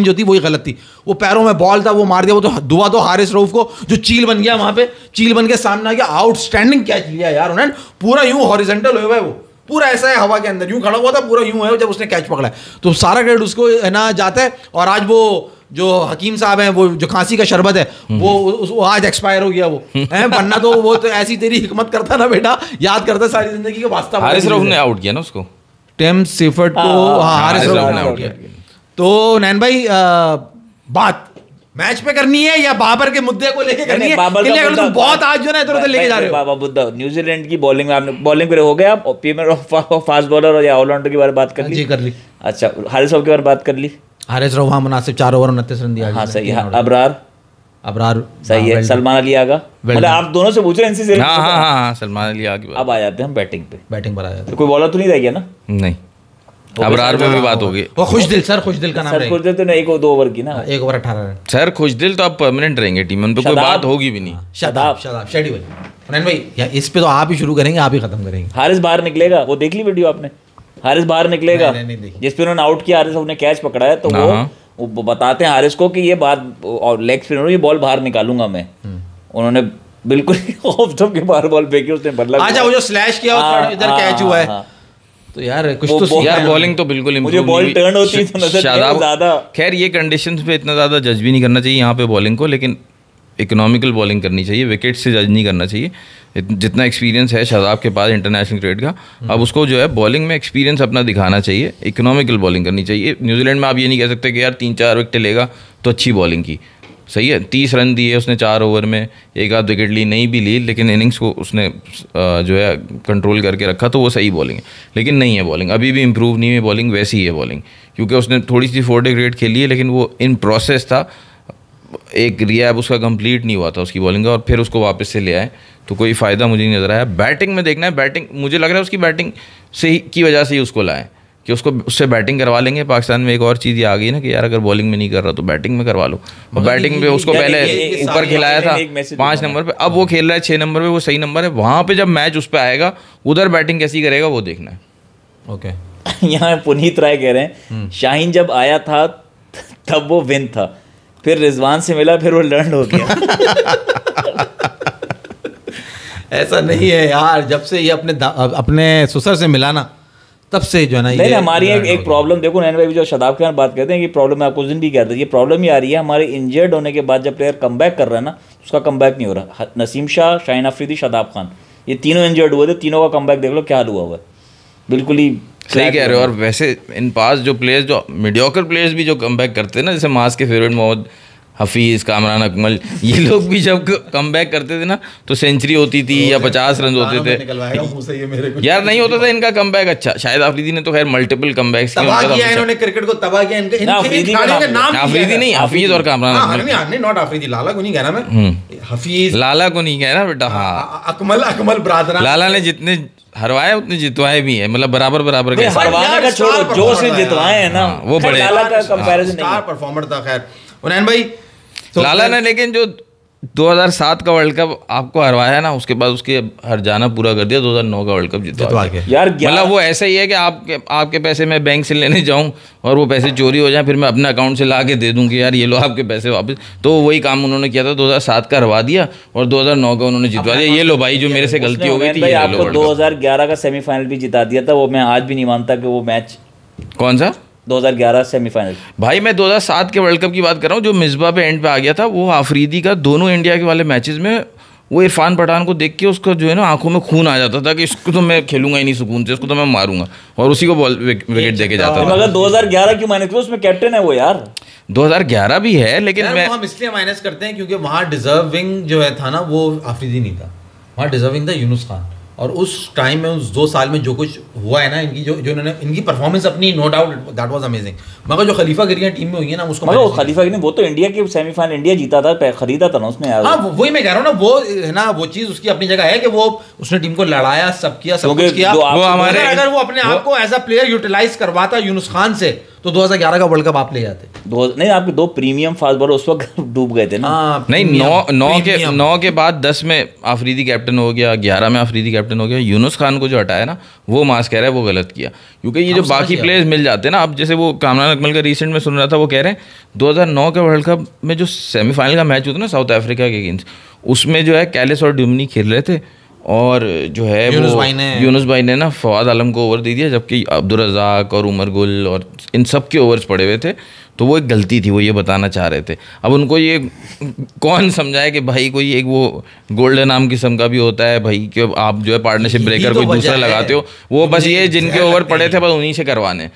जो थी वही गलत थी। वो पैरों में बॉल था, वो मार दिया। वो तो दुआ तो हारिस रऊफ को जो चील बन गया वहां पे, चील बन के सामने आ गया। आउटस्टैंडिंग कैच लिया यार उन्होंने, पूरा यूं हॉरिजॉन्टल हुआ है, वो पूरा ऐसा है हवा के अंदर यूं खड़ा हुआ था, पूरा यूं है जब उसने कैच पकड़ा है। तो सारा क्रेडिट उसको है ना जाता है। और आज वो जो हकीम साहब हैं, वो जो खांसी का शरबत है, वो आज एक्सपायर हो गया वो है। वरना तो वो तो ऐसी तेरी हिकमत करता ना बेटा, याद करता सारी जिंदगी का वास्ता। हारिस रऊफ ने आउट किया ना उसको, टिम सीफर्ट को। हाँ, हारिस रऊफ ने आउट किया। तो नैन भाई बात मैच पे करनी है या बाबर के मुद्दे को लेके करनी है? तुम बहुत आज जो ना इधर उधर लेके जा रहे हो। बाबा बुद्धा, न्यूजीलैंड की बॉलिंग में आपने बॉलिंग पे हो गया, आप प्रीमियर फास्ट बॉलर और या ऑलराउंडर के बारे में बात कर ली? जी कर ली। अच्छा, हारिस रऊफ के बारे में बात कर ली। हारिस रऊफ मुनासिब 4 ओवर 29 रन दिया। हाँ सही है। अबरार सही है। सलमान अली आगा, मतलब आप दोनों से पूछ रहे हैं इनसे। हाँ सलमान अली आगा। अब आ जाते हैं हम बैटिंग पर आ जाते हैं। कोई बॉलर तो नहीं रह गया ना? नहीं, अबरार में भी बात होगी। वो खुशदिल का नाम है। खुशदिल तो 1 ओवर की ना, 1 ओवर 18 रन। सर खुशदिल तो अब परमानेंट रहेंगे टीम में, उन पे कोई बात होगी भी नहीं। शादाब शेडी भाई, इस पे तो आप ही शुरू करेंगे, आप ही खत्म करेंगे। हारिस बाहर निकलेगा, वो देख ली वीडियो आपने? हारिस बाहर निकलेगा जिस पे उन्होंने आउट किया, हारिस ने कैच पकड़ा है तो वो बताते हैं हारिस को कि ये बात और लेग स्पिनर, ये बॉल बाहर निकालूंगा मैं। उन्होंने बिल्कुल ऑफ स्टंप के बाहर बॉल फेंकी, उसने बदला। अच्छा, वो जो स्लैश किया इधर कैच हुआ है तो यार कुछ तो यार बॉलिंग तो बिल्कुल मुझे बॉल टर्न होती तो नजर ज्यादा। खैर ये कंडीशंस पे इतना ज़्यादा जज भी नहीं करना चाहिए यहाँ पे बॉलिंग को, लेकिन इकोनॉमिकल बॉलिंग करनी चाहिए, विकेट से जज नहीं करना चाहिए। जितना एक्सपीरियंस है शादाब के पास इंटरनेशनल क्रिकेट का, अब उसको जो है बॉलिंग में एक्सपीरियंस अपना दिखाना चाहिए, इकोनॉमिकल बॉलिंग करनी चाहिए। न्यूजीलैंड में आप ये नहीं कह सकते कि यार 3-4 विकेट लेगा तो अच्छी बॉलिंग की। सही है, 30 रन दिए उसने 4 ओवर में, 1-8 विकेट ली, नहीं भी ली, लेकिन इनिंग्स को उसने जो है कंट्रोल करके रखा, तो वो सही बॉलिंग है। लेकिन नहीं है बॉलिंग, अभी भी इम्प्रूव नहीं है बॉलिंग, वैसी ही है बॉलिंग, क्योंकि उसने थोड़ी सी 4 डे क्रिकेट खेली है, लेकिन वो इन प्रोसेस था, एक रिहैब उसका कंप्लीट नहीं हुआ था उसकी बॉलिंग का, और फिर उसको वापस से ले आए, तो कोई फ़ायदा मुझे नहीं नज़र आया। बैटिंग में देखना है, बैटिंग मुझे लग रहा है उसकी बैटिंग से ही की वजह से ही उसको लाएँ कि उसको उससे बैटिंग करवा लेंगे। पाकिस्तान में एक और चीज़ ये आ गई ना कि यार अगर बॉलिंग में नहीं कर रहा तो बैटिंग में करवा लो, और बैटिंग पे उसको पहले ऊपर खिलाया था 5 नंबर पे, अब वो खेल रहा है 6 नंबर पे, वो सही नंबर है। वहाँ पे जब मैच उस पर आएगा उधर बैटिंग कैसी करेगा वो देखना है। ओके, यहाँ पुनीत राय कह रहे हैं शाहीन जब आया था तब वो विन था, फिर रिजवान से मिला, फिर वो लर्न हो गया। ऐसा नहीं है यार, जब से ये अपने सुसर से मिला ना, तब से जो है ना, नहीं हमारी एक प्रॉब्लम देखो नैन भाई, जो शदाब के बात करते हैं कि प्रॉब्लम, मैं आपको उस दिन भी कहता था, ये प्रॉब्लम ही आ रही है हमारे इंजर्ड होने के बाद, जब प्लेयर कम बैक कर रहा है ना, उसका कम बैक नहीं हो रहा। नसीम शाह, शाहीन अफरीदी, शादाब खान, ये तीनों इंजर्ड हुए थे, तीनों का कम बैक देख लो क्या हाल हुआ है, बिल्कुल ही सही कह रहे हो। और वैसे इन पास जो प्लेयर्स, जो मीडियोकर प्लेयर्स भी जो कम बैक करते हैं ना, जैसे मास के फेवरेट मोहम्मद हफीज़, कामरान अकमल, ये लोग भी जब कम बैक करते थे ना तो सेंचुरी होती थी या 50 रन होते थे। यार नहीं होता था इनका कम बैक अच्छा। शायद अफरीदी ने तो खैर मल्टीपल कम बैक्स किया, इन्होंने क्रिकेट को तबाह किया। अफरीदी नहीं, हफीज़ और कामरान अकमल, नॉट अफरीदी, लाला को नहीं कहना मैं, हफीज, लाला को नहीं कहना बेटा, हाँ अकमल ब्रादर। लाला ने जितने हरवाए उतने जितवाए भी है, मतलब बराबर बराबर के। हरवाने का छोड़ो, जो से जितवाए हैं ना वो बड़े, लाला का कंपैरिजन नहीं, स्टार परफॉर्मर था। खैर उनैन भाई, लाला ने लेकिन जो 2007 का वर्ल्ड कप आपको हरवाया ना, उसके बाद उसके हर जाना पूरा कर दिया, 2009 का वर्ल्ड कप जितवा के। यार मतलब वो ऐसा ही है कि आपके पैसे मैं बैंक से लेने जाऊं और वो पैसे चोरी हो जाएं, फिर मैं अपने अकाउंट से ला के दे दूं कि यार ये लो आपके पैसे वापस। तो वही काम उन्होंने किया था, 2007 का हरवा दिया और 2009 का उन्होंने जितवा दिया। ये लो भाई, जो मेरे से गलती हो गई थी, आपको 2011 का सेमीफाइनल भी जिता दिया था, वो मैं आज भी नहीं मानता कि वो मैच कौन सा 2011 सेमीफाइनल। भाई मैं 2007 के वर्ल्ड कप की बात कर रहा हूँ, जो मिसबा पे एंड पे आ गया था, वो आफरीदी का दोनों इंडिया के वाले मैचेस में वो इरफान पठान को देख के उसका जो है ना आंखों में खून आ जाता था कि इसको तो मैं खेलूंगा ही नहीं सुकून से, इसको तो मैं मारूंगा, और उसी को बॉल विकेट देके जाता था। मगर 2011 क्यों माइनस किया, उसमें कैप्टन है वो यार। 2011 भी है, लेकिन हम इसलिए माइनस करते हैं क्योंकि वहाँ डिजर्विंग जो है था ना, वो आफरीदी नहीं था, वहाँ डिजर्विंग था यूनुस खान। और उस टाइम में, उस 2 साल में जो कुछ हुआ है ना, इनकी जो इन्होंने, इनकी परफॉर्मेंस अपनी, no doubt that was amazing. मगर जो खलीफा गिरियां टीम में हुई है ना, उसको मगर खलीफा गिरी वो तो इंडिया के सेमीफाइनल इंडिया जीता था, खरीदा था ना उसने यार। हाँ वही मैं कह रहा हूँ ना, वो है ना, वो चीज़ उसकी अपनी जगह है कि वो उसने टीम को लड़ाया, सब किया, सब कुछ किया। वो हमारे, अगर वो अपने आप को एज अ प्लेयर यूटिलाइज करवाता यूनुस खान से, तो 2011 का वर्ल्ड कप आप ले जाते। नहीं, आपके 2 प्रीमियम फास्ट बॉलर उस वक्त डूब गए थे ना। नहीं, 9 के बाद 10 में आफरीदी कैप्टन हो गया, 11 में आफरीदी कैप्टन हो गया। यूनुस खान को जो हटाया ना, वो मास कह रहा है वो गलत किया, क्योंकि ये जो बाकी प्लेयर्स मिल जाते हैं ना, अब जैसे वो कामरान अकमल का रिसेंट में सुन रहा था, वो कह रहे हैं 2009 के वर्ल्ड कप में जो सेमीफाइनल का मैच होता ना साउथ अफ्रीका के अगेंस्ट, उसमें जो है कैलिस और ड्यूमनी खेल रहे थे, और जो है यूनुस भाई ने ना फवाद आलम को ओवर दे दिया, जबकि अब्दुल रज़ाक और उमर गुल और इन सब के ओवर्स पड़े हुए थे। तो वो एक गलती थी, वो ये बताना चाह रहे थे। अब उनको ये कौन समझाए कि भाई कोई एक वो गोल्डन आर्म किस्म का भी होता है भाई, कि आप जो है पार्टनरशिप ब्रेकर कोई दूसरा लगाते हो, वो बस ये जिनके ओवर पड़े थे बस उन्हीं से करवाने।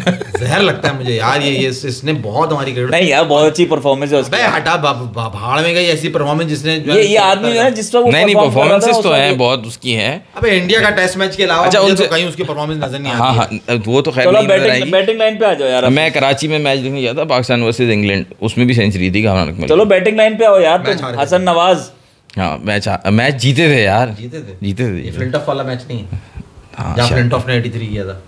जहर लगता है मुझे यार, ये इसने बहुत हमारी क्रिकेट। नहीं यार बहुत अच्छी परफॉर्मेंस है उसकी। बे हटा भाड़ में गई ऐसी परफॉर्मेंस जिसने ये आदमी है जिस वक्त नहीं परफॉर्मेंसेस तो हैं बहुत उसकी हैं। अबे इंडिया का टेस्ट मैच के अलावा मुझे तो कहीं उसकी परफॉर्मेंस नजर नहीं आती। हाँ वो तो खैर चलो नहीं नजर आएगी। बैटिंग लाइन पे आ जाओ यार। मैं कराची में मैच देखने गया था पाकिस्तान वर्सेस इंग्लैंड, उसमें भी सेंचुरी थी घबराहट में। चलो बैटिंग लाइन पे आओ यार तुम। हसन नवाज। हाँ मैच जीते थे यार, जीते थे। फ्लिंटॉफ वाला मैच नहीं है जहाँ शायद। फ्लिंटॉफ ने 83 किया था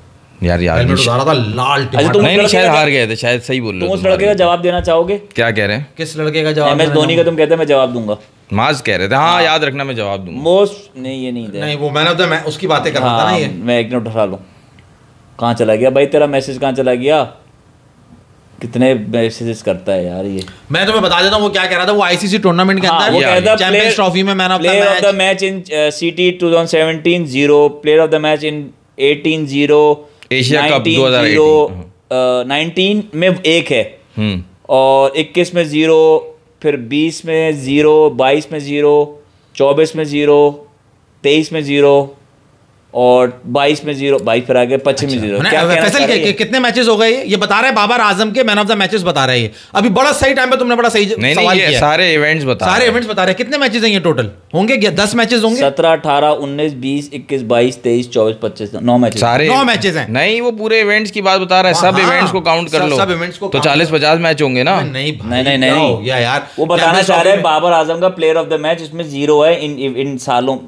यार हेलमेट उतारा था लाल तुम नहीं शायद हार गए थे, शायद सही बोल रहे तुम हो। उस लड़के का जवाब देना चाहोगे? क्या कह रहे हैं? किस लड़के का जवाब? MS धोनी का तुम कहते हैं मैं जवाब दूंगा। माज कह रहे थे हाँ याद रखना मैं जवाब दूंगा। मोस्ट नहीं ये नहीं दे। नहीं वो मैन ऑफ द मैच उसकी बातें कर रहा था ना ये। मैं एक नोट उठा लूं। कहाँ चला गया भाई तेरा मैसेज, कहाँ चला गया? कितने मैसेजेस करता है यार ये। मैं तुम्हें बता देता हूँ वो क्या कह रहा था। वो आईसीसी टूर्नामेंट के हाँ, वो अंदर कहता चैंपियंस ट्रॉफी में man of the match in CT 2017 0, player of the match in 18 0, Asia cup 2018 19 में 1 है और 21 में 0, फिर 20 में 0, 22 में 0, 24 में 0, 23 में 0 और 22 में 0, 22 पर आ गए 25 में 0। क्या फैसल के कितने मैचेस हो गए ये बता रहे हैं। बाबर आजम के मैन ऑफ द मैचेस बता रहे हैं। अभी बड़ा सही टाइम पे तुमने बड़ा सही सवाल किया। सारे इवेंट्स बता रहे हैं। कितने मैचेस हैं ये टोटल? होंगे 10 मैचेस होंगे। 17 18 19 20 21 22 23 24 25 9 मैचेस। सारे 9 मैचेस हैं। नहीं वो पूरे इवेंट्स की बात बता रहा है। सब इवेंट्स को काउंट कर लो, सब इवेंट्स को तो 40-50 मैच होंगे ना। नहीं यार वो बताना चाह रहे हैं बाबर आजम का प्लेयर ऑफ द मैच इसमें 0 है इन सालों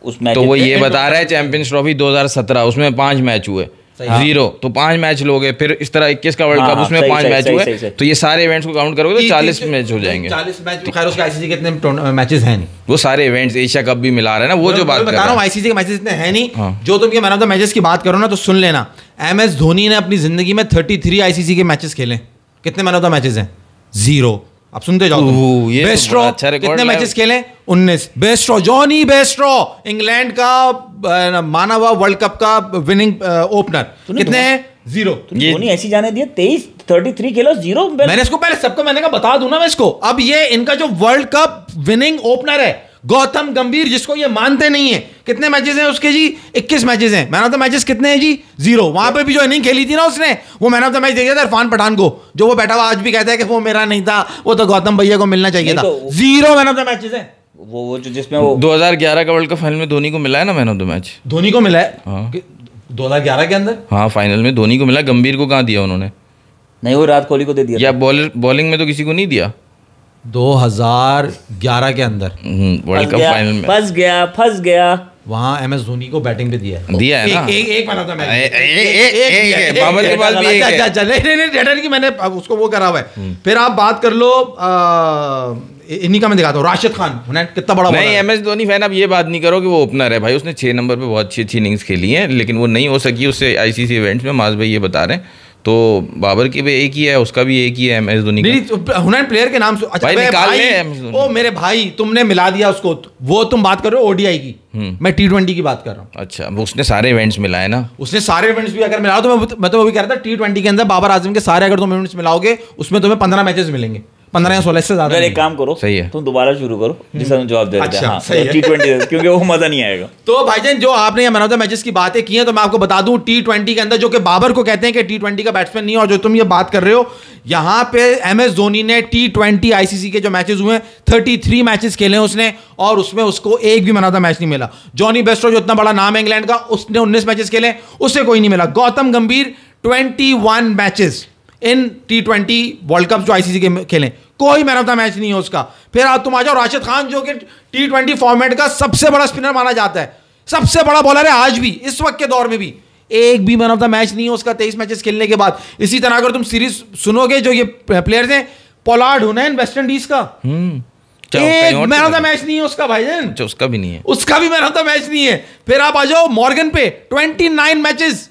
उस मैच। तो वो ये बता रहा है चैंपियंस ट्रॉफी 2017 उसमें 5 मैच हुए 0, तो 5 मैच लोगे। फिर इस तरह 21 का वर्ल्ड कप उसमें 5 मैच हुए, तो ये सारे इवेंट्स को काउंट करोगे तो 40 मैच हो जाएंगे। 40 मैच। खैर उसका आईसीसी के इतने मैचेस हैं नहीं। वो सारे इवेंट्स एशिया कप भी मिला रहा है ना, वो जो बात कर रहा हूँ आईसीसी के मैचेस इतने हैं नहीं। जो तुम ये मैन ऑफ द मैचेस की बात करो ना तो सुन लेना। MS धोनी ने अपनी जिंदगी में 33 आईसीसी के मैचेस खेले। कितने मैन ऑफ द मैचेस हैं? 0। अब सुनते जाओ। बेस्ट्रो कितने मैचेस खेले? 19। बेस्ट्रो जॉनी बेस्ट्रो इंग्लैंड का माना हुआ वर्ल्ड कप का विनिंग ओपनर कितने हैं? 0। धोनी ऐसी जाने दिया 33 खेलो 0। मैंने इसको पहले सबको मैंने कहा बता दूं ना मैं इसको। अब ये इनका जो वर्ल्ड कप विनिंग ओपनर है गौतम गंभीर, जिसको ये मानते नहीं है, कितने मैचेस हैं उसके जी? 21 मैचेस हैं। मैन ऑफ द मैचेस कितने हैं जी? 0। वहां पे भी जो इनिंग खेली थी ना उसने, वो मैन ऑफ द मैच दे दिया था इरफान पठान को, जो वो बैठा हुआ आज भी कहता है कि वो मेरा नहीं था, वो तो गौतम भैया को मिलना चाहिए था। 0 मैन ऑफ द मैचेस हैं। वो जो जिसमें वो 2011 का वर्ल्ड कप फाइनल में धोनी को मिला है ना man of the match. Dhoni को मिला है 2011 के अंदर। हाँ फाइनल में धोनी को मिला। गंभीर को कहाँ दिया उन्होंने? नहीं वो विराट कोहली को दे दिया। या बॉलिंग में तो किसी को नहीं दिया 2011 के अंदर वर्ल्ड कप फाइनल में। फंस गया वहां MS धोनी को बैटिंग पे दिया है ना। एक man of the match Babar के पास भी एक है। नहीं मैंने उसको वो करा हुआ है। फिर आप बात कर लो इन्हीं का मैं दिखाता हूँ। राशिद खान कितना बड़ा नहीं MS धोनी फैन। अब ये बात नहीं करो कि वो ओपनर है भाई। उसने 6 नंबर पे बहुत अच्छी इनिंग्स खेली है, लेकिन वो नहीं हो सकी उससे आईसीसी इवेंट्स में। माज भाई ये बता रहे हैं। तो बाबर की भी एक ही है, उसका भी एक ही है MS धोनी का। हुनैन प्लेयर के नाम से अच्छा भाई ओ मेरे भाई तुमने मिला दिया उसको। वो तुम बात कर रहे हो ODI की, मैं T20 की बात कर रहा हूँ। अच्छा वो उसने सारे इवेंट्स मिलाए ना। उसने सारे इवेंट्स भी अगर मिलाओ तो मैं तो वो भी कह रहा था T20 के अंदर बाबर आजम के सारे अगर तुम इवेंट्स मिलाओगे उसमें तुम्हें 15 मैचेस मिलेंगे। 15 या 16 से ज्यादा। एक काम करो, सही है, तुम दोबारा शुरू करो जिसका तुम जवाब दे रहे थे। अच्छा, हाँ, सही है। T20 क्योंकि वो मजा नहीं आएगा। तो भाईजान जो आपने मैन ऑफ द मैचेस की बातें की हैं तो मैं आपको बता दूं T20 के अंदर जो कि बाबर को कहते हैं कि T20 का बैट्समैन नहीं है, और जो तुम ये बात कर रहे हो यहां पे MS धोनी ने T20 आईसीसी के जो मैचेस हुए 33 मैचेस खेले उसने, और उसमें उसको एक भी मैन ऑफ द मैच नहीं मिला। जॉनी बेस्ट्रो जो इतना बड़ा नाम है इंग्लैंड का, उसने 19 मैचेस खेले, उससे कोई नहीं मिला। गौतम गंभीर 21 matches in T20 world cup जो आईसीसी के खेले, कोई मैन ऑफ द मैच नहीं है उसका। फिर आप तुम आ जाओ राशिद खान जो कि T20 फॉर्मेट का सबसे बड़ा स्पिनर माना जाता है, सबसे बड़ा बॉलर है आज भी, इस वक्त के दौर में भी, एक भी मैन ऑफ द मैच नहीं है उसका 23 मैचेस खेलने के बाद। इसी तरह अगर तुम सीरीज सुनोगे जो ये प्लेयर्स हैं, पोलार्ड हुनैन वेस्ट इंडीज का, एक मैन ऑफ द मैच नहीं है उसका भाईजान। उसका भी नहीं है, उसका भी मैन ऑफ द मैच नहीं है। फिर आप आ जाओ मॉर्गन पे 29 मैचेस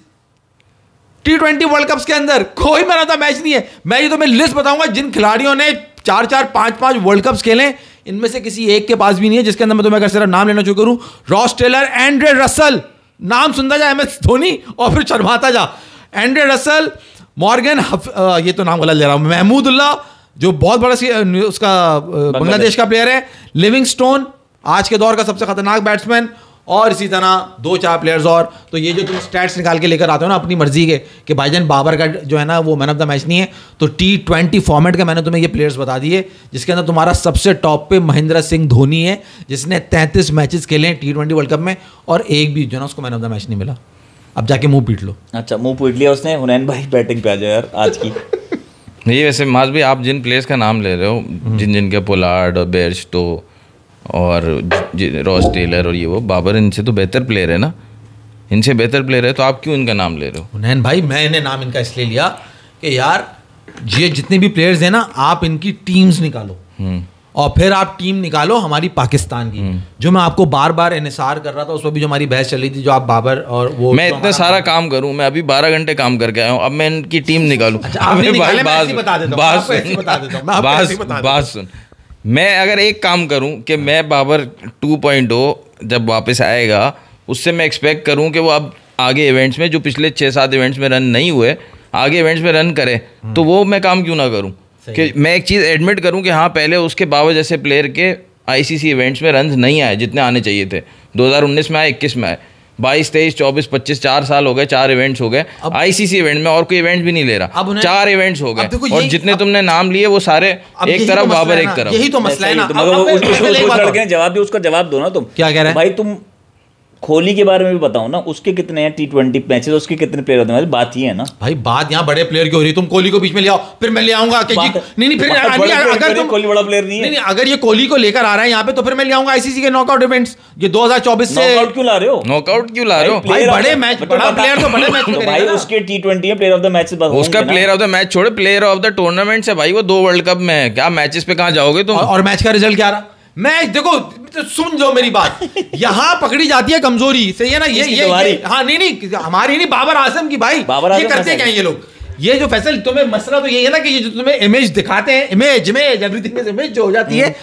T20 वर्ल्ड कप्स के अंदर, कोई मैन ऑफ द मैच नहीं है। मैं ये तुम्हें लिस्ट बताऊंगा जिन खिलाड़ियों ने 4-4 5-5 वर्ल्ड कप्स खेले, इनमें से किसी एक के पास भी नहीं है जिसके अंदर मैं तुम्हें अगर सिर्फ नाम लेना शुरू करूं, रॉस टेलर, एंड्रे रसल, नाम सुनता जा MS धोनी और फिर शर्माता जा, एंड्रे रसल, मॉर्गन ये तो नाम गलत ले रहा हूं, महमूदुल्लाह जो बहुत बड़ा उसका बांग्लादेश का प्लेयर है, लिविंगस्टोन आज के दौर का सबसे खतरनाक बैट्समैन, और इसी तरह 2-4 प्लेयर्स और। तो ये जो तुम स्टैट्स निकाल के लेकर आते हो ना अपनी मर्जी के कि भाईजान बाबर का जो है ना वो मैन ऑफ द मैच नहीं है, तो T20 फॉर्मेट के मैंने तुम्हें ये प्लेयर्स बता दिए जिसके अंदर तुम्हारा सबसे टॉप पे महेंद्र सिंह धोनी है जिसने 33 मैचेस खेले हैं T20 वर्ल्ड कप में और एक भी जो है ना उसको मैन ऑफ द मैच नहीं मिला। अब जाके मुंह पीट लो। अच्छा, मुंह पीट लिया उसने। हुनैन भाई बैटिंग पे आ जाओ यार आज की। नहीं वैसे माज भाई आप जिन प्लेयर्स का नाम ले रहे हो, जिनके पोलार्ड और बेयरस्टो और रॉस टेलर और ये वो, बाबर इनसे तो बेहतर प्लेयर है ना, इनसे बेहतर प्लेयर है, तो आप क्यों इनका नाम ले रहे हो? हुनैन भाई मैंने नाम इनका इसलिए लिया कि यार ये जितने भी प्लेयर्स हैं ना आप इनकी टीम्स निकालो और फिर आप टीम निकालो हमारी पाकिस्तान की। जो मैं आपको बार बार इनसार कर रहा था उसमें भी जो हमारी बहस चल रही थी जो आप बाबर और वो, मैं इतना सारा काम करूं, मैं अभी 12 घंटे काम करके आया हूं, अब मैं इनकी टीम निकालूं? बात सुन, मैं अगर एक काम करूं कि मैं बाबर 2.0 जब वापस आएगा उससे मैं एक्सपेक्ट करूं कि वो अब आगे इवेंट्स में जो पिछले 6-7 इवेंट्स में रन नहीं हुए आगे इवेंट्स में रन करे, तो वो मैं काम क्यों ना करूं कि मैं एक चीज़ एडमिट करूं कि हाँ पहले उसके बाबर जैसे प्लेयर के आईसीसी इवेंट्स में रन नहीं आए जितने आने चाहिए थे। 2019 में आए, 21 में आए, 22, 23, 24, 25 4 साल हो गए, 4 इवेंट्स हो गए आईसीसी इवेंट में, और कोई इवेंट भी नहीं ले रहा, 4 इवेंट्स हो गए और जितने तुमने नाम लिए वो सारे एक तरफ बाबर एक तरफ। यही तो मसला है ना। जवाब दो, उसका जवाब दो ना तुम। क्या कह रहे हैं भाई? तुम कोहली के बारे में भी बताओ ना, उसके कितने हैं T20 मैचेस, उसके कितने प्लेयर होते हैं? बात ये है ना भाई, बात यहाँ बड़े प्लेयर की हो रही है। तुम कोहली को बीच में ले आओ फिर मैं ले आऊंगा कि नहीं फिर अगर तुम कोहली बड़ा प्लेयर नहीं है, अगर ये कोहली को लेकर आ रहा है यहाँ पे तो फिर मैं ले आऊंगा आईसीसी के नॉकआउट इवेंट्स। ये 2024 से नॉकआउट क्यों ला रहे हो? नॉकआउट क्यों ला रहे हो भाई? बड़े मैच, बड़ा प्लेयर तो बड़े मैच में भाई उसके T20 में प्लेयर ऑफ द मैच, उसका प्लेयर ऑफ द मैच छोड़े, प्लेयर ऑफ द टूर्नामेंट से भाई, वो 2 वर्ल्ड कप में है, क्या मैचेस पे कहाँ जाओगे तुम? और मैच का रिजल्ट क्या रहा? मैच देखो, सुन लो मेरी बात, यहाँ पकड़ी जाती है कमजोरी, सही है ना? ये हाँ नहीं हमारी नहीं, बाबर आजम की। भाई ये करते क्या ये लोग? ये जो फैसल तुम्हें मसला तो ये है ना कि ये जो तुम्हें इमेज दिखाते हैं, इमेज एवरीथिंग इज इमेज जो हो जाती है,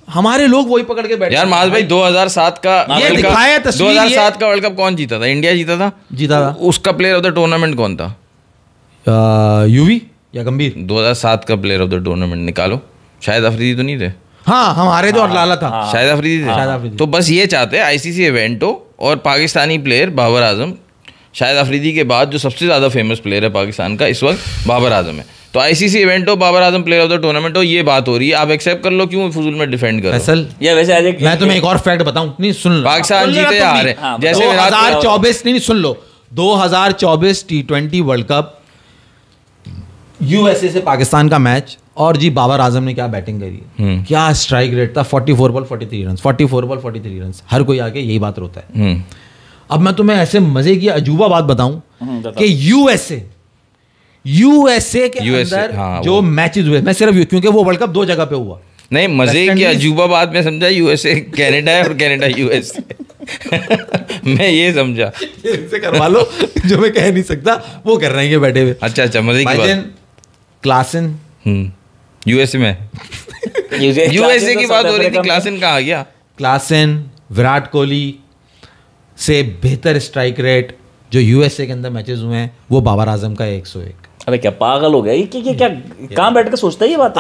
हमारे लोग वही पकड़ के बैठे। यार माज भाई 2007 का ये दिखाया तस्वीर, 2007 का वर्ल्ड कप कौन जीता था? इंडिया जीता था। उसका प्लेयर ऑफ द टूर्नामेंट कौन था? यूवी या गंभीर? 2007 का प्लेयर ऑफ द टूर्नामेंट निकालो। शायद अफरीदी तो नहीं थे? हाँ हमारे तो और लाला था। शायद अफरीदी थे। तो बस ये चाहते हैं आईसीसी इवेंट हो और पाकिस्तानी प्लेयर बाबर आजम, शायद अफरीदी के बाद जो सबसे ज़्यादा फेमस प्लेयर है पाकिस्तान का इस वक्त बाबर आजम है। तो आईसीसी इवेंट हो, Babar Azam player of the tournament हो, ये बात हो रही है। आप एक्सेप्ट कर लो, क्यों फजूल में डिफेंड कर रहे हो? या वैसे आज मैं तुम्हें एक और फैक्ट बताऊं, नहीं सुन लो, पाकिस्तान जीते आ रहे जैसे 2024, नहीं सुन लो, 2024 T20 वर्ल्ड कप यूएसए से पाकिस्तान का मैच, और जी बाबर आजम ने क्या बैटिंग करी है, क्या स्ट्राइक रेट था, 44 बॉल 43 रन, 44 बॉल 43 रन। हर कोई आके यही बात रोता है। अब मैं तुम्हें ऐसे मजे की अजूबा बात बताऊं कि यूएसए के अंदर जो मैचेस हुए, मैं सिर्फ क्योंकि वो वर्ल्ड कप 2 जगह पे हुआ, नहीं मजे की अजूबा बात में समझा यूएसए कनाडा है और कनाडा यूएसए मैं ये समझा, इनसे करवा लो जो मैं कह नहीं सकता वो कर रहे हैं बैठे हुए। अच्छा मजे की बात। क्लासन यूएसए में यूएसए की बात हो रही थी, क्लासन कहाँ गया? क्लासन, विराट कोहली से बेहतर स्ट्राइक रेट जो यूएसए के अंदर मैचेस हुए हैं वो बाबर आजम का 101। अबे क्या पागल हो गया ये? क्या कहाँ बैठ कर सोचता है ये बात?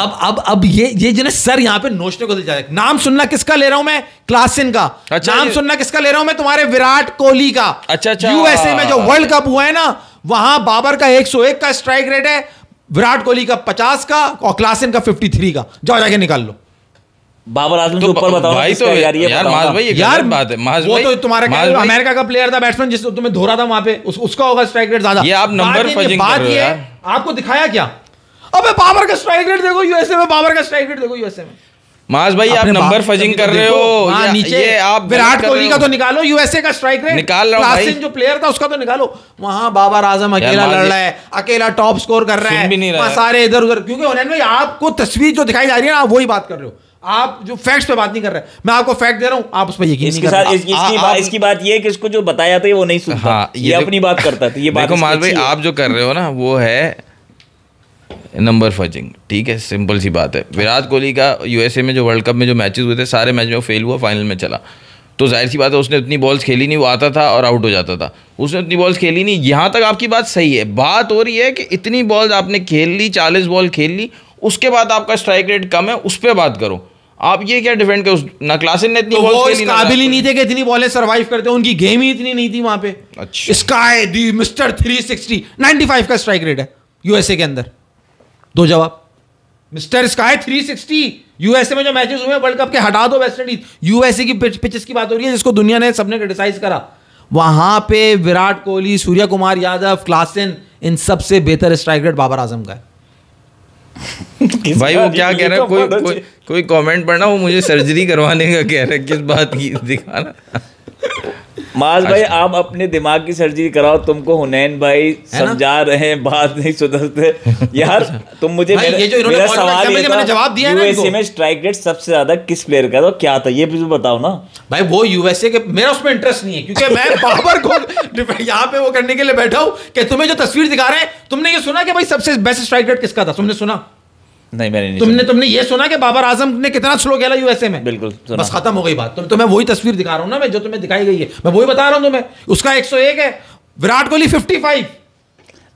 अब ये जो सर यहाँ पे नोचने को दिल जाए। नाम सुनना किसका ले रहा हूं मैं? क्लासन का। अच्छा, नाम सुनना किसका ले रहा हूं मैं? तुम्हारे विराट कोहली का। अच्छा यूएसए में जो वर्ल्ड कप हुआ है ना, वहां बाबर का 101 का स्ट्राइक रेट है, विराट कोहली का 50 का और क्लासन का 53 का। जाओ जाके निकाल लो। बाबर आजम के ऊपर बताओ भाई, तो यार माज भाई यार बात है, माज वो तो तुम्हारा अमेरिका का प्लेयर था, बैट्समैन, जिसको तुम्हें धो रहा था वहां पे, उसका होगा स्ट्राइक रेट ज्यादा। ये आप नंबर फजिंग कर रहे हो यार। आपको दिखाया क्या? अबे बाबर का स्ट्राइक रेट देखो यूएसए में, बाबर का स्ट्राइक रेट देखो यूएसए में। माज भाई आप नंबर फजिंग कर रहे हो। नीचे ये आप विराट कोहली का तो निकालो, यूएसए का स्ट्राइक रेट निकाल रहा हूं भाई। जो प्लेयर था उसका तो निकालो। वहां बाबर आजम अकेला लड़ रहा है, अकेला टॉप स्कोर कर रहा है, सारे इधर उधर। क्योंकि हुनैन भाई आपको तस्वीर जो दिखाई जा रही है ना, आप वही बात कर रहे हो, आप जो फैक्ट्स पे बात नहीं कर रहे। मैं आपको फैक्ट दे रहा हूं, आप उस पर यकीन नहीं कर रहे। इसकी बात ये है कि इसको जो बताया था वो नहीं सुनता। ये अपनी बात करता था। ये बात देखो माज भाई आप जो कर रहे हो ना वो है नंबर फजिंग, ठीक है, सिंपल सी बात है। विराट कोहली का यूएसए में जो वर्ल्ड कप में जो मैचेस हुए थे सारे मैच में फेल हुआ, फाइनल में चला, तो जाहिर सी बात है उसने उतनी बॉल्स खेली नहीं, वो आता था और आउट हो जाता था, उसने उतनी बॉल्स खेली नहीं। यहाँ तक आपकी बात सही है। बात हो रही है कि इतनी बॉल्स आपने खेल ली, 40 बॉल खेल ली, उसके बाद आपका स्ट्राइक रेट कम है, उस पर बात करो। आप ये क्या डिफेंड कर, ना क्लासन ने इतनी तो बॉल्स वो खेली, इस ना काबिल ही नहीं थे कि इतनी बॉलें सर्वाइव करते, उनकी गेम ही इतनी नहीं थी वहां पे। अच्छा। स्काई दी मिस्टर 360 95 का स्ट्राइक रेट है यूएसए के अंदर। दो जवाब, मिस्टर स्काई 360। यूएसए में जो मैचेस हुए वर्ल्ड कप के हटा दो वेस्ट इंडीज, यूएसए की पिचेस की बात हो रही है जिसको दुनिया ने सबने क्रिटिसाइज करा। वहां पे विराट कोहली, सूर्य कुमार यादव, क्लासन, इन सबसे बेहतर स्ट्राइक रेट बाबर आजम का है। भाई वो क्या कह रहा है, कोई कमेंट पढ़ना, वो मुझे सर्जरी करवाने का कह रहा है, किस बात की दिखाना। माज भाई आप अपने दिमाग की सर्जरी कराओ, तुमको हुनैन भाई समझा रहे हैं, बात नहीं सुधरते यार। तुम मुझे मेरा सवाल ये था, जवाब दिया ना, यूएसए में स्ट्राइक रेट सबसे ज्यादा किस प्लेयर का था, क्या था ये भी बताओ ना भाई। वो यूएसए के, मेरा उसमें इंटरेस्ट नहीं है क्योंकि मैं बाबर को यहाँ पे वो करने के लिए बैठा हूं कि तुम्हें जो तस्वीर दिखा रहे हैं, तुमने ये सुना कि भाई सबसे बेस्ट स्ट्राइक रेट किसका था? तुमने सुना? नहीं मैंने नहीं तुमने ये सुना कि बाबर आजम ने कितना स्लो खेला यूएसए में? बिल्कुल सुना। बस खत्म हो गई बात। तो मैं वही तस्वीर दिखा रहा हूं ना, मैं जो तुम्हें दिखाई गई है मैं वही बता रहा हूं तुम्हें। उसका 101 है, विराट कोहली 55।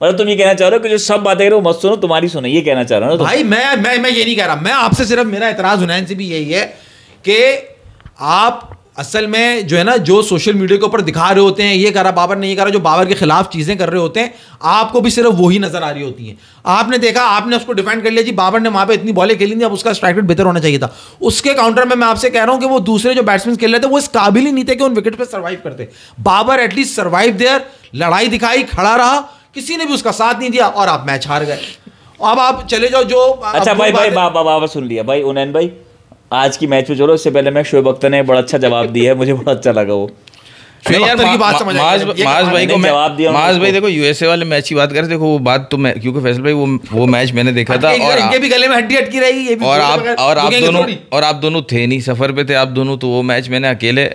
मतलब तुम ये कहना चाह रहे हो कि जो सब बातें करो मत सुनो, तुम्हारी सुनो, ये कहना चाह रहा हूं ना भाई? मैं ये नहीं कह रहा, मैं आपसे सिर्फ, मेरा एतराज हुनैन से भी यही है कि आप असल में जो है ना, जो सोशल मीडिया के ऊपर दिखा रहे होते हैं, ये करा बाबर ने, ये करा, जो बाबर के खिलाफ चीजें कर रहे होते हैं, आपको भी सिर्फ वही नजर आ रही होती हैं। आपने देखा, आपने उसको डिफेंड कर लिया जी, बाबर ने वहां पे इतनी बॉलें खेली थी, अब उसका स्ट्राइक रेट बेहतर होना चाहिए था। उसके काउंटर में मैं आपसे कह रहा हूं कि वो दूसरे जो बैट्समैन खेल रहे थे वो इस काबिल ही नहीं थे कि उन विकेट पर सर्वाइव करते। बाबर एटलीस्ट सर्वाइव देयर, लड़ाई दिखाई, खड़ा रहा, किसी ने भी उसका साथ नहीं दिया और आप मैच हार गए। अब आप चले जाओ जो अच्छा भाई बाबा सुन लिया भाई। उनैन भाई आज की मैच में चलो, इससे पहले मैं शोएब अख्तर ने बड़ा अच्छा जवाब दिया है, मुझे बड़ा अच्छा लगा वो। माज भाई देखो, यूएसए वाले मैच की बात करें, देखो वो बात तो मैं, क्योंकि फैसल भाई वो मैच मैंने देखा था, और इनके भी गले में हड्डी अटकी रहेगी, ये भी और आप दोनों थे नहीं, सफर पे थे आप दोनों, तो वो मैच मैंने अकेले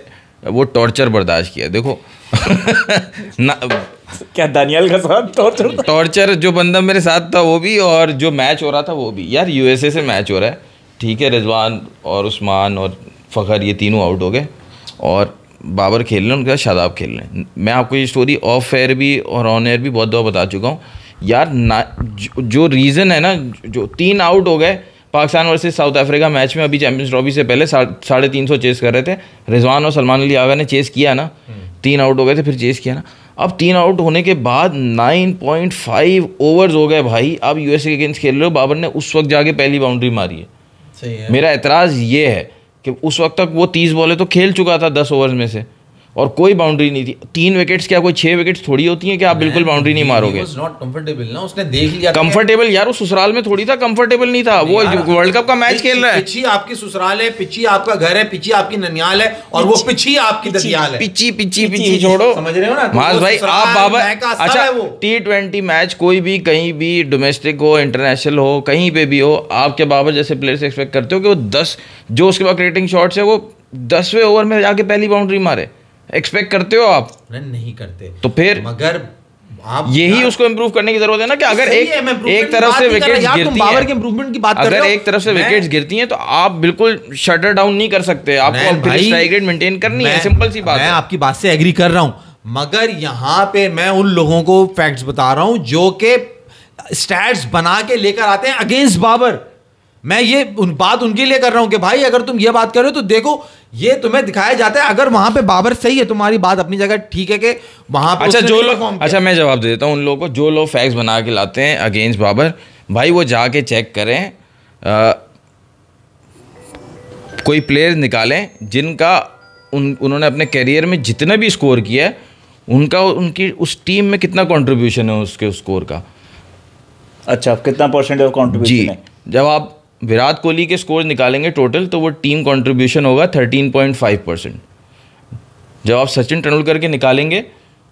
वो टॉर्चर बर्दाश्त किया। देखो क्या दानियल का साथ टॉर्चर जो बंदा मेरे साथ था वो भी, और जो मैच हो रहा था वो भी। यार यूएसए से मैच हो रहा है, ठीक है, रिजवान और उस्मान और फ़खर ये तीनों आउट हो गए और बाबर खेल रहे हैं, उनके साथ शादाब खेल रहे हैं। मैं आपको ये स्टोरी ऑफ एयर भी और ऑन एयर भी बहुत दफ़ा बता चुका हूँ यार। जो रीज़न है ना, जो 3 आउट हो गए Pakistan versus south Africa match में, अभी चैंपियंस ट्रॉफी से पहले 350 चेस कर रहे थे, रिजवान और सलमान अली आगा ने चेस किया ना, 3 आउट हो गए थे, फिर चेस किया ना। अब 3 आउट होने के बाद 9.5 ओवर्स हो गए भाई, अब यूएसए के अगेंस्ट खेल रहे हो, बाबर ने उस वक्त जाके पहली बाउंड्री मारी है। सही है। मेरा एतराज़ ये है कि उस वक्त तक वो 30 बॉलें तो खेल चुका था 10 ओवर्स में से, और कोई बाउंड्री नहीं थी। 3 विकेट्स क्या कोई 6 विकेट्स थोड़ी होती हैं कि आप बिल्कुल बाउंड्री नहीं मारोगे। नॉट कंफर्टेबल ना, उसने देख लिया कंफर्टेबल यार, वो ससुराल में थोड़ी था, कंफर्टेबल नहीं था, वो वर्ल्ड कप का मैच खेल रहा है। पिछी आपकी ससुराल है, पिछी आपका घर है, पिछी आपकी ननियाल है, और वो पिछी आपकी ददियाल है। पिछी छोड़ो, समझ रहे हो ना माज भाई। आप बाबर, अच्छा T20 मैच कोई भी कहीं भी, डोमेस्टिक हो, इंटरनेशनल हो, कहीं पे भी हो, आपके बाबर जैसे प्लेयर से एक्सपेक्ट करते हो कि वो 10 जो उसके बाद क्रिकेटिंग शॉट्स है वो 10वें ओवर में जाके पहली बाउंड्री मारे? एक्सपेक्ट करते हो आप? नहीं करते। तो फिर मगर आप यही उसको इम्प्रूव करने की जरूरत है ना, कि अगर एक तरफ से विकेट्स गिरती हैं, के इंप्रूवमेंट की बात कर रहे हो, अगर एक तरफ से विकेट्स गिरती हैं तो आप बिल्कुल शटर डाउन नहीं कर सकते, आपको स्ट्राइक रेट मेंटेन करनी है, सिंपल सी बात है। मैं आपकी बात से एग्री कर रहा हूं, मगर यहाँ पे मैं उन लोगों को फैक्ट्स बता रहा हूं जो कि स्टैट्स बना के लेकर आते हैं अगेंस्ट बाबर। मैं ये बात उनके लिए कर रहा हूं कि भाई अगर तुम ये बात कर रहे हो तो देखो ये तुम्हें दिखाया जाता है, अगर वहां पे बाबर सही है, तुम्हारी बात अपनी जगह ठीक है कि वहां पे अच्छा जो लोग, अच्छा मैं जवाब दे देता हूं उन लोगों को जो लोग फैक्ट्स बना के लाते हैं अगेंस्ट बाबर, भाई वो जाके चेक करें, कोई प्लेयर निकालें जिनका उन्होंने अपने करियर में जितना भी स्कोर किया है उनकी उस टीम में कितना कंट्रीब्यूशन है उसके स्कोर का। अच्छा, कितना परसेंट ऑफ कंट्रीब्यूशन है? जब आप विराट कोहली के स्कोर निकालेंगे टोटल तो वो टीम कंट्रीब्यूशन होगा 13.5%। जब आप सचिन तेंदुलकर के निकालेंगे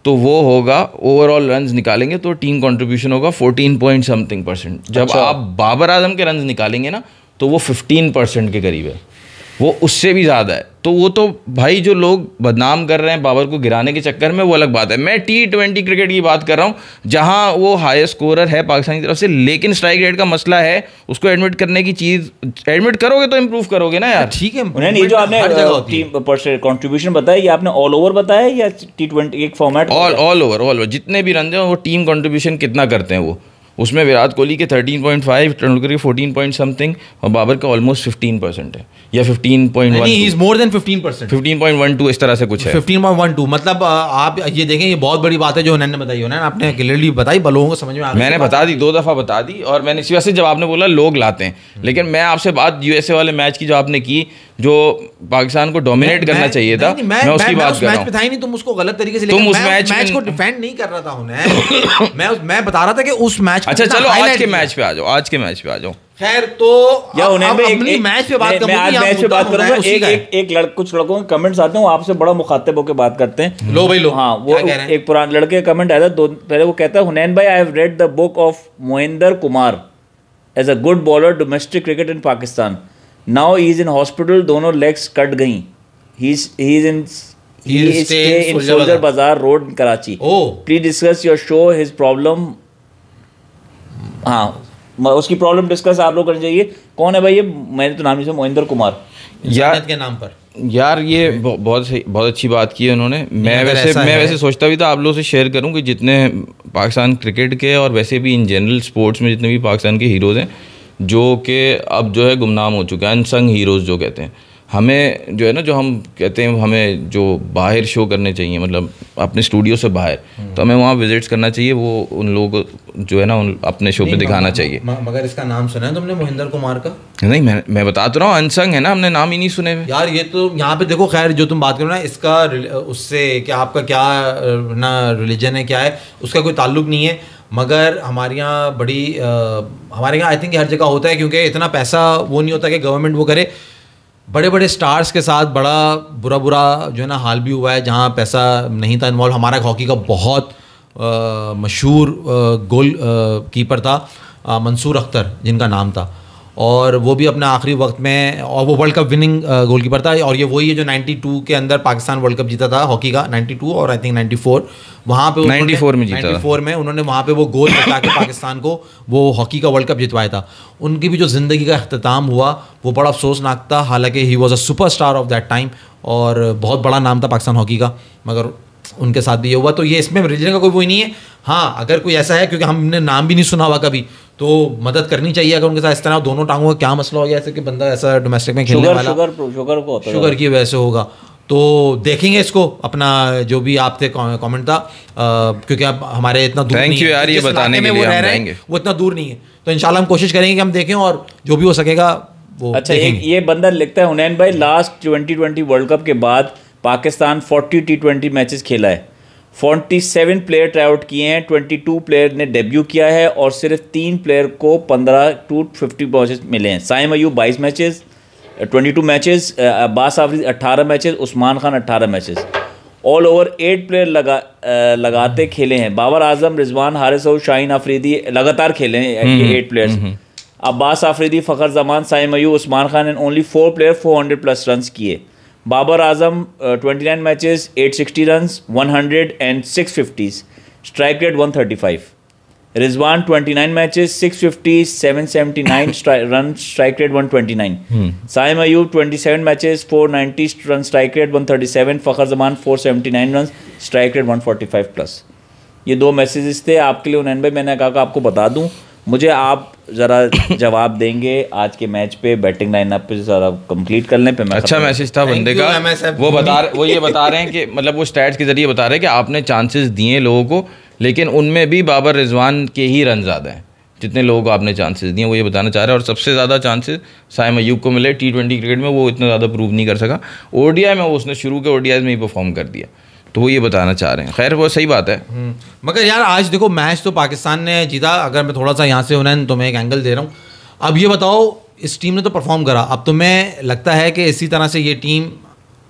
तो वो होगा, ओवरऑल रन्स निकालेंगे तो टीम कंट्रीब्यूशन होगा 14% जब अच्छा। आप बाबर आजम के रन्स निकालेंगे ना तो वो 15% के करीब है, वो उससे भी ज़्यादा है। तो वो तो भाई जो लोग बदनाम कर रहे हैं बाबर को गिराने के चक्कर में, वो अलग बात है। मैं T20 क्रिकेट की बात कर रहा हूँ जहाँ वो हाईएस्ट स्कोरर है पाकिस्तान की तरफ से, लेकिन स्ट्राइक रेट का मसला है, उसको एडमिट करने की चीज़, एडमिट करोगे तो इम्प्रूव करोगे ना यार। ठीक है, उन्हें ये जो आपने टीम कंट्रीब्यूशन बताया ये आपने ऑल ओवर बताया या T20 एक फॉर्मेट? ऑल ओवर जितने भी रन हैं वो टीम कंट्रीब्यूशन कितना करते हैं उसमें विराट कोहली के 13.5, तेंदुलकर के 14 पॉइंट समथिंग और बाबर का ऑलमोस्ट 15% है या 15.1, ही इज मोर देन 15%, 15.12 इस तरह से कुछ है। 15.12 मतलब आप ये देखें, ये बहुत बड़ी बात है जो उन्होंने बताई है ना, आपने क्लियरली बताई, लोगों को समझ में आ गई। मैंने बता दी 2 दफ़ा बता दी, और मैंने इसी वजह से जब आपने बोला लोग लाते हैं, लेकिन मैं आपसे बात यूएसए वाले मैच की जो आपने की, जो पाकिस्तान को डोमिनेट करना चाहिए था, मैं उसकी बात कर रहा हूँ। था ही नहीं, तुम उसको गलत तरीके से, तुम उस मैच को डिफेंड नहीं कर रहा था उन्हें मैं बता रहा था कि उस मैच। अच्छा चलो आज के मैच पे आ जाओ, आज के मैच पे आ जाओ। खैर तो या उन्हें अपनी मैच पे बात मैं आज मैच पे बात करूंगा। एक कुछ लड़कों के कमेंट्स आते हैं, वो आपसे बड़ा मुखातिब होकर बात करते हैं। लो भाई लो। हाँ, वो एक पुराने लड़के का कमेंट आया था पहले, वो कहता है, हुनैन भाई, I have read the book of Mohinder Kumar as a good bowler domestic cricket in Pakistan. Now he is in hospital, दोनों लेग्स कट गई। He is in Soldier Bazaar road Karachi. Please discuss your show his problem. हाँ, उसकी प्रॉब्लम डिस्कस आप लोग करनी चाहिए। कौन है भाई ये? मैंने तो नाम ही से मोहिंदर कुमार यार के नाम पर। यार ये बहुत अच्छी बात की है उन्होंने। मैं वैसे सोचता भी था आप लोगों से शेयर करूं कि जितने पाकिस्तान क्रिकेट के और वैसे भी इन जनरल स्पोर्ट्स में जितने भी पाकिस्तान के हीरोज़ हैं, जो कि अब जो है गुमनाम हो चुके हैं, अनसंग हीरोज़ जो कहते हैं, हमें जो है ना, जो हम कहते हैं हमें जो बाहर शो करने चाहिए, मतलब अपने स्टूडियो से बाहर, तो हमें वहाँ विजिट्स करना चाहिए, वो उन लोगों को जो है ना अपने शो पे दिखाना चाहिए। मगर इसका नाम सुना है तुमने मोहिंदर कुमार का? नहीं, मैं बता तो रहा हूँ, अनसंग है ना, हमने नाम ही नहीं सुने हुए यार। ये तो यहाँ पे देखो, खैर जो तुम बात करो ना, इसका उससे क्या आपका क्या ना रिलीजन है, क्या है, उसका कोई ताल्लुक नहीं है। मगर हमारे यहाँ हमारे यहाँ आई थिंक हर जगह होता है, क्योंकि इतना पैसा वो नहीं होता कि गवर्नमेंट वो करे। बड़े बड़े स्टार्स के साथ बड़ा बुरा जो है ना हाल भी हुआ है, जहाँ पैसा नहीं था इन्वॉल्व। हमारा हॉकी का बहुत मशहूर गोल कीपर था मंसूर अख्तर, जिनका नाम था, और वो भी अपने आखिरी वक्त में, और वो वर्ल्ड कप विनिंग गोलकीपर था। और ये वही है जो 92 के अंदर पाकिस्तान वर्ल्ड कप जीता था हॉकी का, 92 और आई थिंक 94, वहाँ पे 94 में जीता 94 में उन्होंने वहाँ पे वो गोल बचा के पाकिस्तान को वो हॉकी का वर्ल्ड कप जितवाया था। उनकी भी जो ज़िंदगी का अख्तिताम हुआ वो बड़ा अफसोसनाक था। हालांकि he was a superstar of that time, और बहुत बड़ा नाम था पाकिस्तान हॉकी का, मगर उनके साथ भी ये हुआ। तो ये इसमें रिलीजन का कोई वो नहीं है। हाँ, अगर कोई ऐसा है, क्योंकि हमने नाम भी नहीं सुना हुआ कभी, तो मदद करनी चाहिए। अगर उनके साथ इस तरह दोनों टांगों का क्या मसला हो गया, ऐसे कि बंदा ऐसा डोमेस्टिक में खेलने वाला शुगर की वजह से होगा, तो देखेंगे इसको। अपना जो भी आप थे कमेंट था, क्योंकि अब हमारे इतना दूर नहीं है यार, ये बताने के लिए हम जाएंगे, वो इतना दूर नहीं है, तो इंशाल्लाह हम कोशिश करेंगे कि हम देखें और जो भी हो सकेगा वो। अच्छा, ये बंदा लिखता है, हुनैन भाई, लास्ट 2020 वर्ल्ड कप के बाद पाकिस्तान 40 T20 मैचेस खेला है, 47 प्लेयर ट्राई आउट किए हैं, 22 प्लेयर ने डेब्यू किया है, और सिर्फ 3 प्लेयर को 15 to 50 मैचेस मिले हैं। Saim Ayub 22 matches, 22 matches, Abbas Afridi 18 matches, Usman Khan 18 matches. All over 8 player लगाते खेले हैं। बाबर आजम, रिजवान, हारिस और शाहीन अफरीदी लगातार खेले हैं, 8 players. Abbas Afridi, Fakhar Zaman, Saim Ayub, Usman Khan and only 4 player 400 plus run किए। Babar Azam 29 matches, 860 runs, 100 and 650s, strike rate 135। Rizwan 29 matches, 650, 779 run, strike rate 129। Saim Ayub 27 matches, 490 run, strike rate 137। Fakhar Zaman 479 run, strike rate 145 plus. ये 2 messages थे आपके लिए हुनैन भाई। मैंने कहा कि आपको बता दूं, मुझे आप ज़रा जवाब देंगे आज के मैच पे, बैटिंग लाइनअप पे ज़रा कंप्लीट करने पे। मैं अच्छा मैसेज था बंदे का, वो ये बता रहे हैं कि मतलब वो स्टैट्स के जरिए बता रहे हैं कि आपने चांसेस दिए लोगों को, लेकिन उनमें भी बाबर रिजवान के ही रन ज़्यादा हैं जितने लोगों को आपने चांसेस दिए, वो ये बताना चाह रहे हैं। और सबसे ज़्यादा चांसेस साइम अयूब को मिले। T20 क्रिकेट में वो इतना ज़्यादा प्रूव नहीं कर सका, ODI में उसने शुरू के ODIs में ही परफॉर्म कर दिया, तो वो ये बताना चाह रहे हैं। खैर वो सही बात है। मगर यार आज देखो मैच तो पाकिस्तान ने जीता। अगर मैं थोड़ा सा यहाँ से हुनैन तो मैं एक एंगल दे रहा हूँ। अब ये बताओ, इस टीम ने तो परफॉर्म करा, अब तुम्हें लगता है कि इसी तरह से ये टीम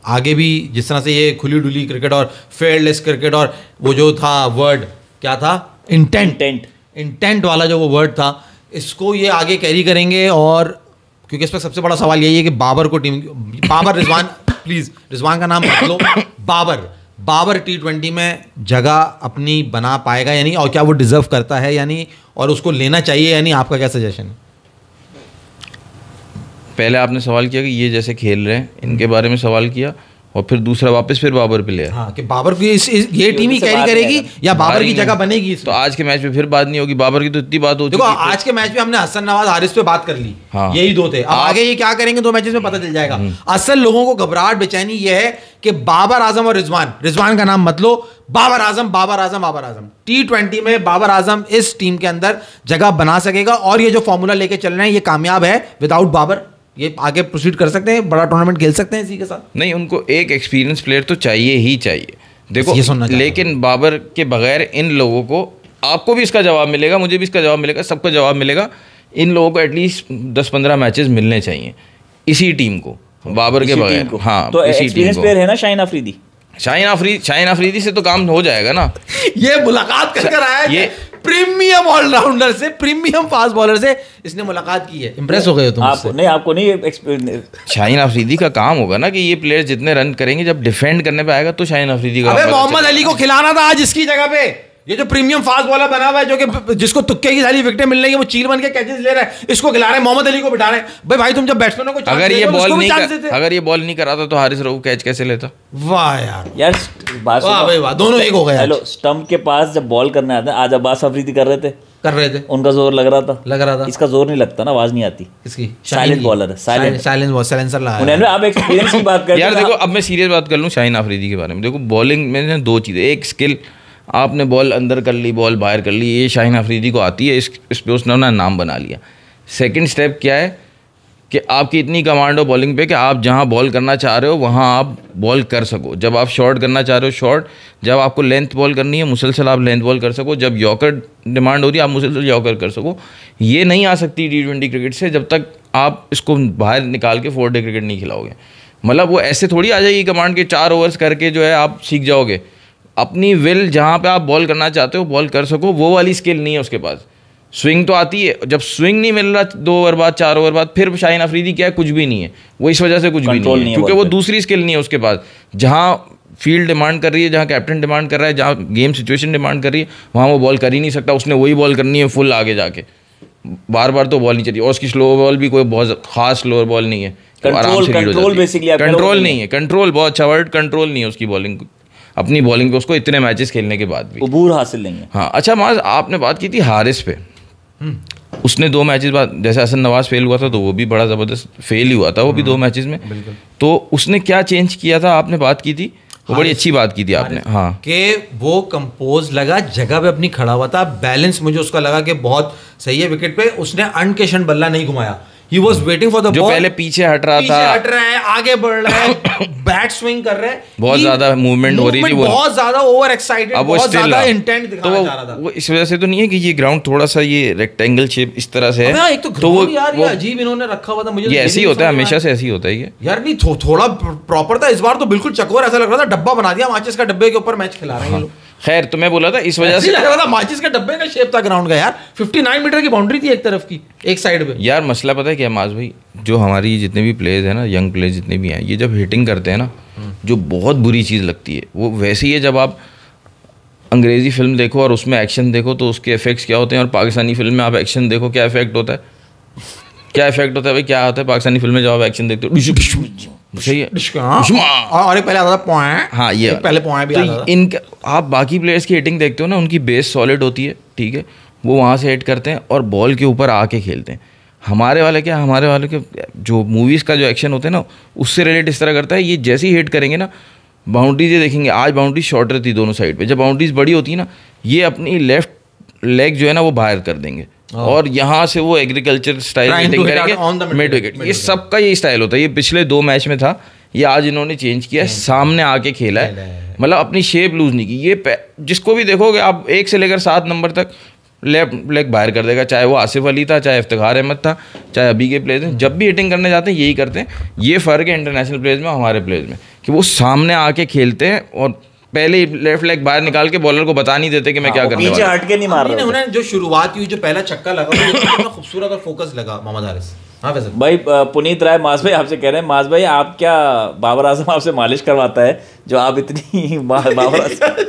आगे भी, जिस तरह से ये खुली डुली क्रिकेट और फेयरलेस क्रिकेट, और वो जो था वर्ड क्या था, इंटेंट वाला जो वो वर्ड था, इसको ये आगे कैरी करेंगे? और क्योंकि इस पर सबसे बड़ा सवाल यही है कि बाबर को बाबर रिजवान, प्लीज़ रिजवान का नाम मत लो, बाबर T20 में जगह अपनी बना पाएगा या नहीं, और क्या वो डिजर्व करता है या नहीं, और उसको लेना चाहिए या नहीं? आपका क्या सजेशन है? पहले आपने सवाल किया कि ये जैसे खेल रहे हैं, इनके बारे में सवाल किया, और फिर दूसरा वापस फिर बाबर पे ले आए। हाँ कि बाबर की ये टीम ही कैरी करेगी या बाबर की जगह बनेगी इसमें। तो आज के मैच में फिर बात नहीं होगी, बाबर की तो इतनी बात हो चुकी देखो आज के मैच में हमने हसन नवाज हारिस पे बात कर ली, हाँ। यही दो थे। अब आगे ये क्या करेंगे 2 मैचेस में पता चल जाएगा। असल लोगों को घबराहट बेचैनी ये है कि बाबर आजम और रिजवान का नाम मत लो, बाबर आजम T20 में बाबर आजम इस टीम के अंदर जगह बना सकेगा और ये जो फॉर्मूला लेके चल रहे हैं ये कामयाब है। विदाउट बाबर ये आगे प्रोसीड कर सकते हैं, बड़ा टूर्नामेंट खेल सकते हैं इसी के साथ। नहीं, उनको एक एक्सपीरियंस प्लेयर तो चाहिए ही चाहिए। देखो ये सुनना चाहता हूं। लेकिन बाबर के बगैर इन लोगों को, आपको भी इसका जवाब मिलेगा, मुझे भी इसका जवाब मिलेगा, सबको जवाब मिलेगा, इन लोगों को एटलीस्ट 10-15 मैचेस मिलने चाहिए इसी टीम को, बाबर के बगैर। हाँ, तो एक्सपीरियंस प्लेयर है ना शाहीन अफरीदी। शाहीन अफरीदी से तो काम हो जाएगा ना। ये मुलाकात कर आया है, ये प्रीमियम ऑलराउंडर से, प्रीमियम फास्ट बॉलर से इसने मुलाकात की है। इंप्रेस हो गए हो तुम आपको? नहीं, आपको नहीं। शाहीन अफरीदी का काम होगा ना कि ये प्लेयर जितने रन करेंगे, जब डिफेंड करने पे आएगा तो शाहीन अफरीदी का। अबे मोहम्मद अली को खिलाना था आज इसकी जगह पे। ये जो प्रीमियम फास्ट बॉलर बना हुआ है, जो कि जिसको तुक्के की सारी विकेटें मिल रही है, वो चील बन के कैचेस ले रहा है, इसको खिला रहे हैं, मोहम्मद अली को बिठा रहे हैं। भाई तुम जब बैट्समैनों को अगर ये बॉल नहीं कराता तो हारिस रऊफ कैच कैसे लेता? वाह यार बात भाई वाह, दोनों एक हो गए। हेलो, स्टंप के पास जब बॉल करने आते हैं, आज अब्बास अफरीदी कर रहे थे, उनका जोर लग रहा था। इसका जोर नहीं लगता ना, आवाज नहीं आती। इसकी साइलेंट बॉलर है, साइलेंसर लगाया। आप एक्सपीरियंस की बात करते हैं यार। देखो अब मैं सीरियस बात कर लूं शाहीन अफरीदी के बारे में। देखो बॉलिंग में 2 चीज़ें, एक स्किल, आपने बॉल अंदर कर ली, बॉल बाहर कर ली, ये शाहीन अफरीदी को आती है, इस पे उसने अपना नाम बना लिया। सेकंड स्टेप क्या है कि आपकी इतनी कमांड हो बॉलिंग पे कि आप जहां बॉल करना चाह रहे हो वहां आप बॉल कर सको। जब आप शॉर्ट करना चाह रहे हो शॉर्ट, जब आपको लेंथ बॉल करनी है मुसलसल आप लेंथ बॉल कर सको, जब यॉर्कर डिमांड हो रही है आप मुसलसल यॉर्कर कर सको। ये नहीं आ सकती T20 क्रिकेट से जब तक आप इसको बाहर निकाल के 4 डे क्रिकेट नहीं खिलाओगे। मतलब वो ऐसे थोड़ी आ जाएगी कमांड के 4 ओवर्स करके जो है आप सीख जाओगे। अपनी विल जहाँ पे आप बॉल करना चाहते हो बॉल कर सको, वो वाली स्किल नहीं है उसके पास। स्विंग तो आती है, जब स्विंग नहीं मिल रहा 2 ओवर बाद 4 ओवर बाद, फिर शाहीन अफरीदी क्या है, कुछ भी नहीं है वो, इस वजह से कुछ भी नहीं है क्योंकि वो दूसरी स्किल नहीं है उसके पास। जहाँ फील्ड डिमांड कर रही है, जहाँ कैप्टन डिमांड कर रहा है, जहाँ गेम सिचुएशन डिमांड कर रही है, वहाँ वो बॉल कर ही नहीं सकता। उसने वही बॉल करनी है फुल आगे जाके, बार बार तो बॉल नहीं चाहिए। और उसकी स्लो बॉल भी कोई बहुत खास स्लो बॉल नहीं है, कंट्रोल नहीं है, कंट्रोल बहुत अच्छा वर्ड, कंट्रोल नहीं है उसकी बॉलिंग, अपनी बॉलिंग पे उसको इतने मैचेस खेलने के बाद भी अबूर हासिल नहीं है। हाँ अच्छा माज, आपने बात की थी हारिस पे, उसने 2 मैचेस बाद, जैसे हसन नवाज फेल हुआ था तो वो भी बड़ा ज़बरदस्त फेल ही हुआ था वो भी 2 मैचेस में। तो उसने क्या चेंज किया था, आपने बात की थी, वो बड़ी अच्छी बात की थी आपने। हाँ कि वो कंपोज लगा, जगह पे अपनी खड़ा हुआ था, बैलेंस मुझे उसका लगा कि बहुत सही है विकेट पे। उसने अनकेशन बल्ला नहीं घुमाया, he was waiting for the जो पहले पीछे हट रहा था, हट रहा है, आगे बढ़ रहा है, बैट स्विंग कर रहा है, बहुत ज्यादा मूवमेंट हो रही थी, वो बहुत ज्यादा ओवर एक्साइटेड, बहुत ज्यादा इंटेंट दिखाना चाह रहा था। वो इस वजह से तो नहीं है कि ये ग्राउंड थोड़ा सा ये रेक्टेंगल शेप इस तरह से है, एक तो वो यार ये अजीब इन्होंने रखा हुआ था, मुझे ये ऐसे ही होता है, हमेशा से ऐसे ही होता है ये यार। नहीं थोड़ा प्रॉपर था, इस बार तो बिल्कुल चकोर, ऐसा लग रहा था डब्बा बना दिया माचिस का डब्बे के ऊपर मैच खिला रहे हैं लोग। खैर तो मैं बोला था इस वजह से लग रहा था माचिस के डब्बे का शेप था ग्राउंड का यार। 59 मीटर की बाउंड्री थी एक तरफ की, एक साइड पे। यार मसला पता है क्या माज भाई, जो हमारी जितने भी प्लेयर्स हैं ना, यंग प्लेयर्स जितने भी हैं, ये जब हिटिंग करते हैं ना, जो बहुत बुरी चीज़ लगती है वो वैसे ही है। जब आप अंग्रेज़ी फिल्म देखो और उसमें एक्शन देखो तो उसके इफेक्ट्स क्या होते हैं, और पाकिस्तानी फिल्म में आप एक्शन देखो क्या इफेक्ट होता है, क्या इफेक्ट होता है भाई, क्या होता है पाकिस्तानी फिल्म में जब आप एक्शन देखते हो, सही है। और पहले आता था पॉइंट, हाँ ये पहले पॉइंट भी आता था। इनका आप बाकी प्लेयर्स की हिटिंग देखते हो ना, उनकी बेस सॉलिड होती है, ठीक है, वो वहाँ से हिट करते हैं और बॉल के ऊपर आके खेलते हैं। हमारे वाले क्या, हमारे वाले के जो मूवीज़ का जो एक्शन होता है ना, उससे रिलेट इस तरह करता है। ये जैसे ही हिट करेंगे ना, बाउंड्रीज ये देखेंगे, आज बाउंड्री शॉर्ट रहती दोनों साइड पे, जब बाउंड्रीज बड़ी होती है ना, ये अपनी लेफ्ट लेग जो है ना वो बाहर कर देंगे और यहाँ से वो एग्रीकल्चर स्टाइल हिटिंग करेंगे मिड विकेट। ये सबका ये स्टाइल होता है, ये पिछले 2 मैच में था, ये आज इन्होंने चेंज किया है, सामने आके खेला है, मतलब अपनी शेप लूज नहीं की। ये जिसको भी देखोगे आप 1 से लेकर 7 नंबर तक लेफ्ट लेग बाहर कर देगा, चाहे वो आसिफ अली था, चाहे इफ्तिखार अहमद था, चाहे अभी के प्लेयर्स हैं, जब भी हिटिंग करने जाते हैं यही करते हैं। ये फ़र्क है इंटरनेशनल प्लेयर्स में हमारे प्लेयर्स में कि वो सामने आके खेलते हैं और पहले ही लेफ्ट लेग बाहर निकाल के बॉलर को बता नहीं देते कि मैं क्या करने वाला हूं। हट के नहीं मार रहा। उन्होंने जो शुरुआत हुई, जो पहला छक्का लगा, कितना खूबसूरत और फोकस लगा मोहम्मद हारिस। हाँ वैसे भाई पुनीत राय मास भाई आपसे कह रहे हैं, मास भाई आप क्या बाबर आजम आपसे मालिश करवाता है जो आप इतनी बाबर आजम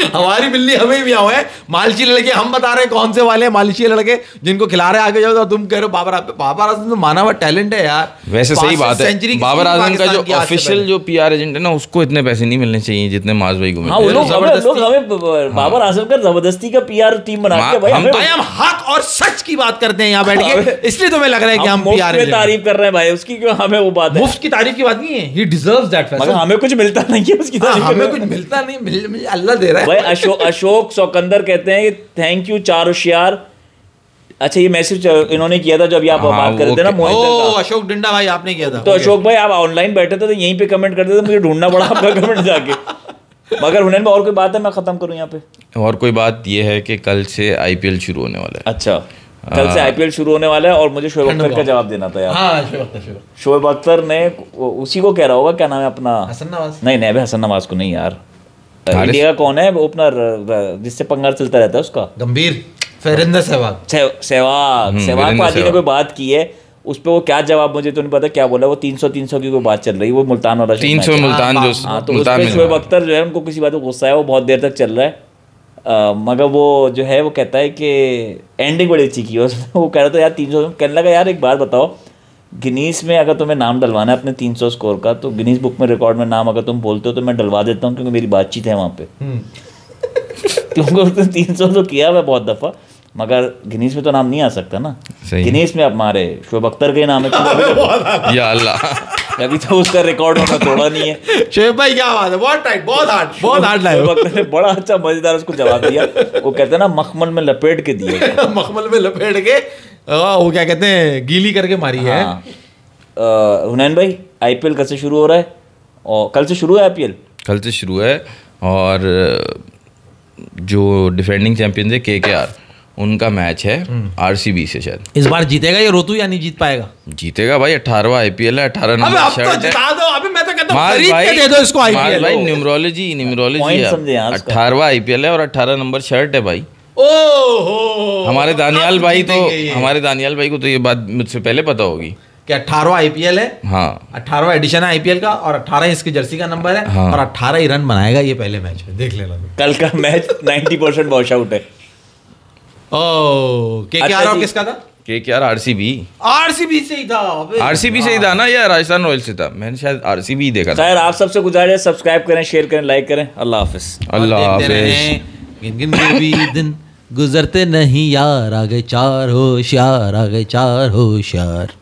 हमारी बिल्ली हमें भी हुआ है। मालची लड़के हम बता रहे हैं कौन से वाले हैं मालची लड़के जिनको खिला रहे आगे जाओ, तो तुम कह रहे हो बाबर आजम तो माना हुआ टैलेंट है यार। वैसे सही बात है, बाबर आजम का जो ऑफिशियल जो पीआर एजेंट है ना, उसको इतने पैसे नहीं मिलने चाहिए जितने माज भाई को मिलते हैं। लोग हमें बाबर आजम का जबरदस्ती का पीआर टीम बना के भाई, हम हक और सच की बात करते हैं यहाँ बैठ के, इसलिए तुम्हें लग रहा है कि हम पीआर में तारीफ कर रहे हैं भाई उसकी, क्यों हमें वो बात है। मुफ्त की तारीफ की बात नहीं है, ही डिजर्व्स दैट, मगर हमें कुछ मिलता नहीं है उसकी तारीफ, हमें कुछ मिलता नहीं, अल्लाह दे रहा है भाई। अशोक सौकंदर कहते हैं कि थैंक यू चार होशियार। अच्छा ये मैसेज इन्होंने किया था जब आप बात कर रहे थे ना मोहित का। अशोक डिंडा भाई आपने किया था। तो अशोक भाई आप ऑनलाइन बैठे थे तो यहीं पे कमेंट करते थे, मुझे ढूंढना पड़ा आपका कमेंट जाके। मगर हुनैन में और कोई बात है, मैं खत्म करूं यहाँ पे। और कोई बात ये है कि कल से आईपीएल शुरू होने वाला है। अच्छा कल से आईपीएल शुरू होने वाला है और मुझे शोएब अख्तर का जवाब देना था यार। हाँ शोएब अख्तर ने उसी को कह रहा होगा, क्या नाम है अपना, हसन नवाज। नहीं अभी हसन नवाज को नहीं यार, इंडिया का कौन है ओपनर जिससे पंगार चलता रहता है उसका, गंभीर, फरिंदर सहवाग पाजी ने कोई बात की है उस पे, वो क्या जवाब मुझे तो नहीं पता क्या बोला, वो 300 की कोई बात चल रही है, वो मुल्तान वाला 300 मुल्तान जो, तो उस पे शोएब अख्तर जो है उनको किसी बात को गुस्सा है, वो बहुत देर तक चल रहा है। मगर वो जो है वो कहता है कि एंडिंग बड़ी अच्छी की है उसमें, वो कह रहा था यार 300, कहने लगा यार एक बात बताओ, गिनीस में अगर तुम्हें नाम डलवाना है अपने 300 स्कोर का, तो गिनीस बुक में रिकॉर्ड में नाम अगर तुम बोलते हो तो मैं डलवा देता हूँ, क्योंकि मेरी बातचीत है वहाँ पे। क्योंकि उसने 300 तो किया हुआ बहुत दफ़ा, मगर गिनीस में तो नाम नहीं आ सकता ना। गिनीस में अब हमारे शोएब अख्तर के नाम है, या अल्लाह, अभी तो उसका रिकॉर्ड होना थोड़ा नहीं है। शोएब भाई क्या बात है, बहुत टाइट, बहुत हार्ड लाया। शोएब अख्तर ने बड़ा अच्छा मजेदार उसको जवाब दिया, वो कहते हैं ना मखमल में लपेट के दिए। मखमल में लपेट के वो क्या कहते हैं, गीली करके मारी है। हुनैन भाई आईपीएल कल से शुरू हो रहा है, और कल से शुरू है आईपीएल, कल से शुरू है, और जो डिफेंडिंग चैंपियन है केकेआर, उनका मैच है आरसीबी से। शायद इस बार जीतेगा ये रोतू या नहीं जीत पाएगा? जीतेगा भाई, 18वां आईपीएल है, 18 नंबर शर्ट है। जिता दो, अभी मैं तो कहता हूं खरीद के दे दो इसको आईपीएल भाई। न्यूमरोलॉजी 18वां आईपीएल है और 18 नंबर शर्ट है भाई। ओहो, हमारे दानियाल भाई को तो ये बात मुझसे पहले पता होगी कि 18वां आईपीएल है। हाँ 18वां एडिशन है आईपीएल का, और 18 इसकी जर्सी का नंबर है। हाँ। और 18 ही रन बनाएगा ये पहले मैच में, देख लेना। कल का मैच 90% वॉश आउट है। ओह, केकेआर और किसका था? केकेआर आरसीबी से ही था। आरसीबी से ही था ना, या राजस्थान रॉयल्स से था, मैंने शायद आरसीबी ही देखा था। खैर आप सबसे गुजारिश, सब्सक्राइब करें, शेयर करें, लाइक करें। अल्लाह हाफिज। अल्लाह हाफिज। गिन भी दिन गुजरते नहीं यार, आ गए 4 होशियार, आ गए 4 होशियार।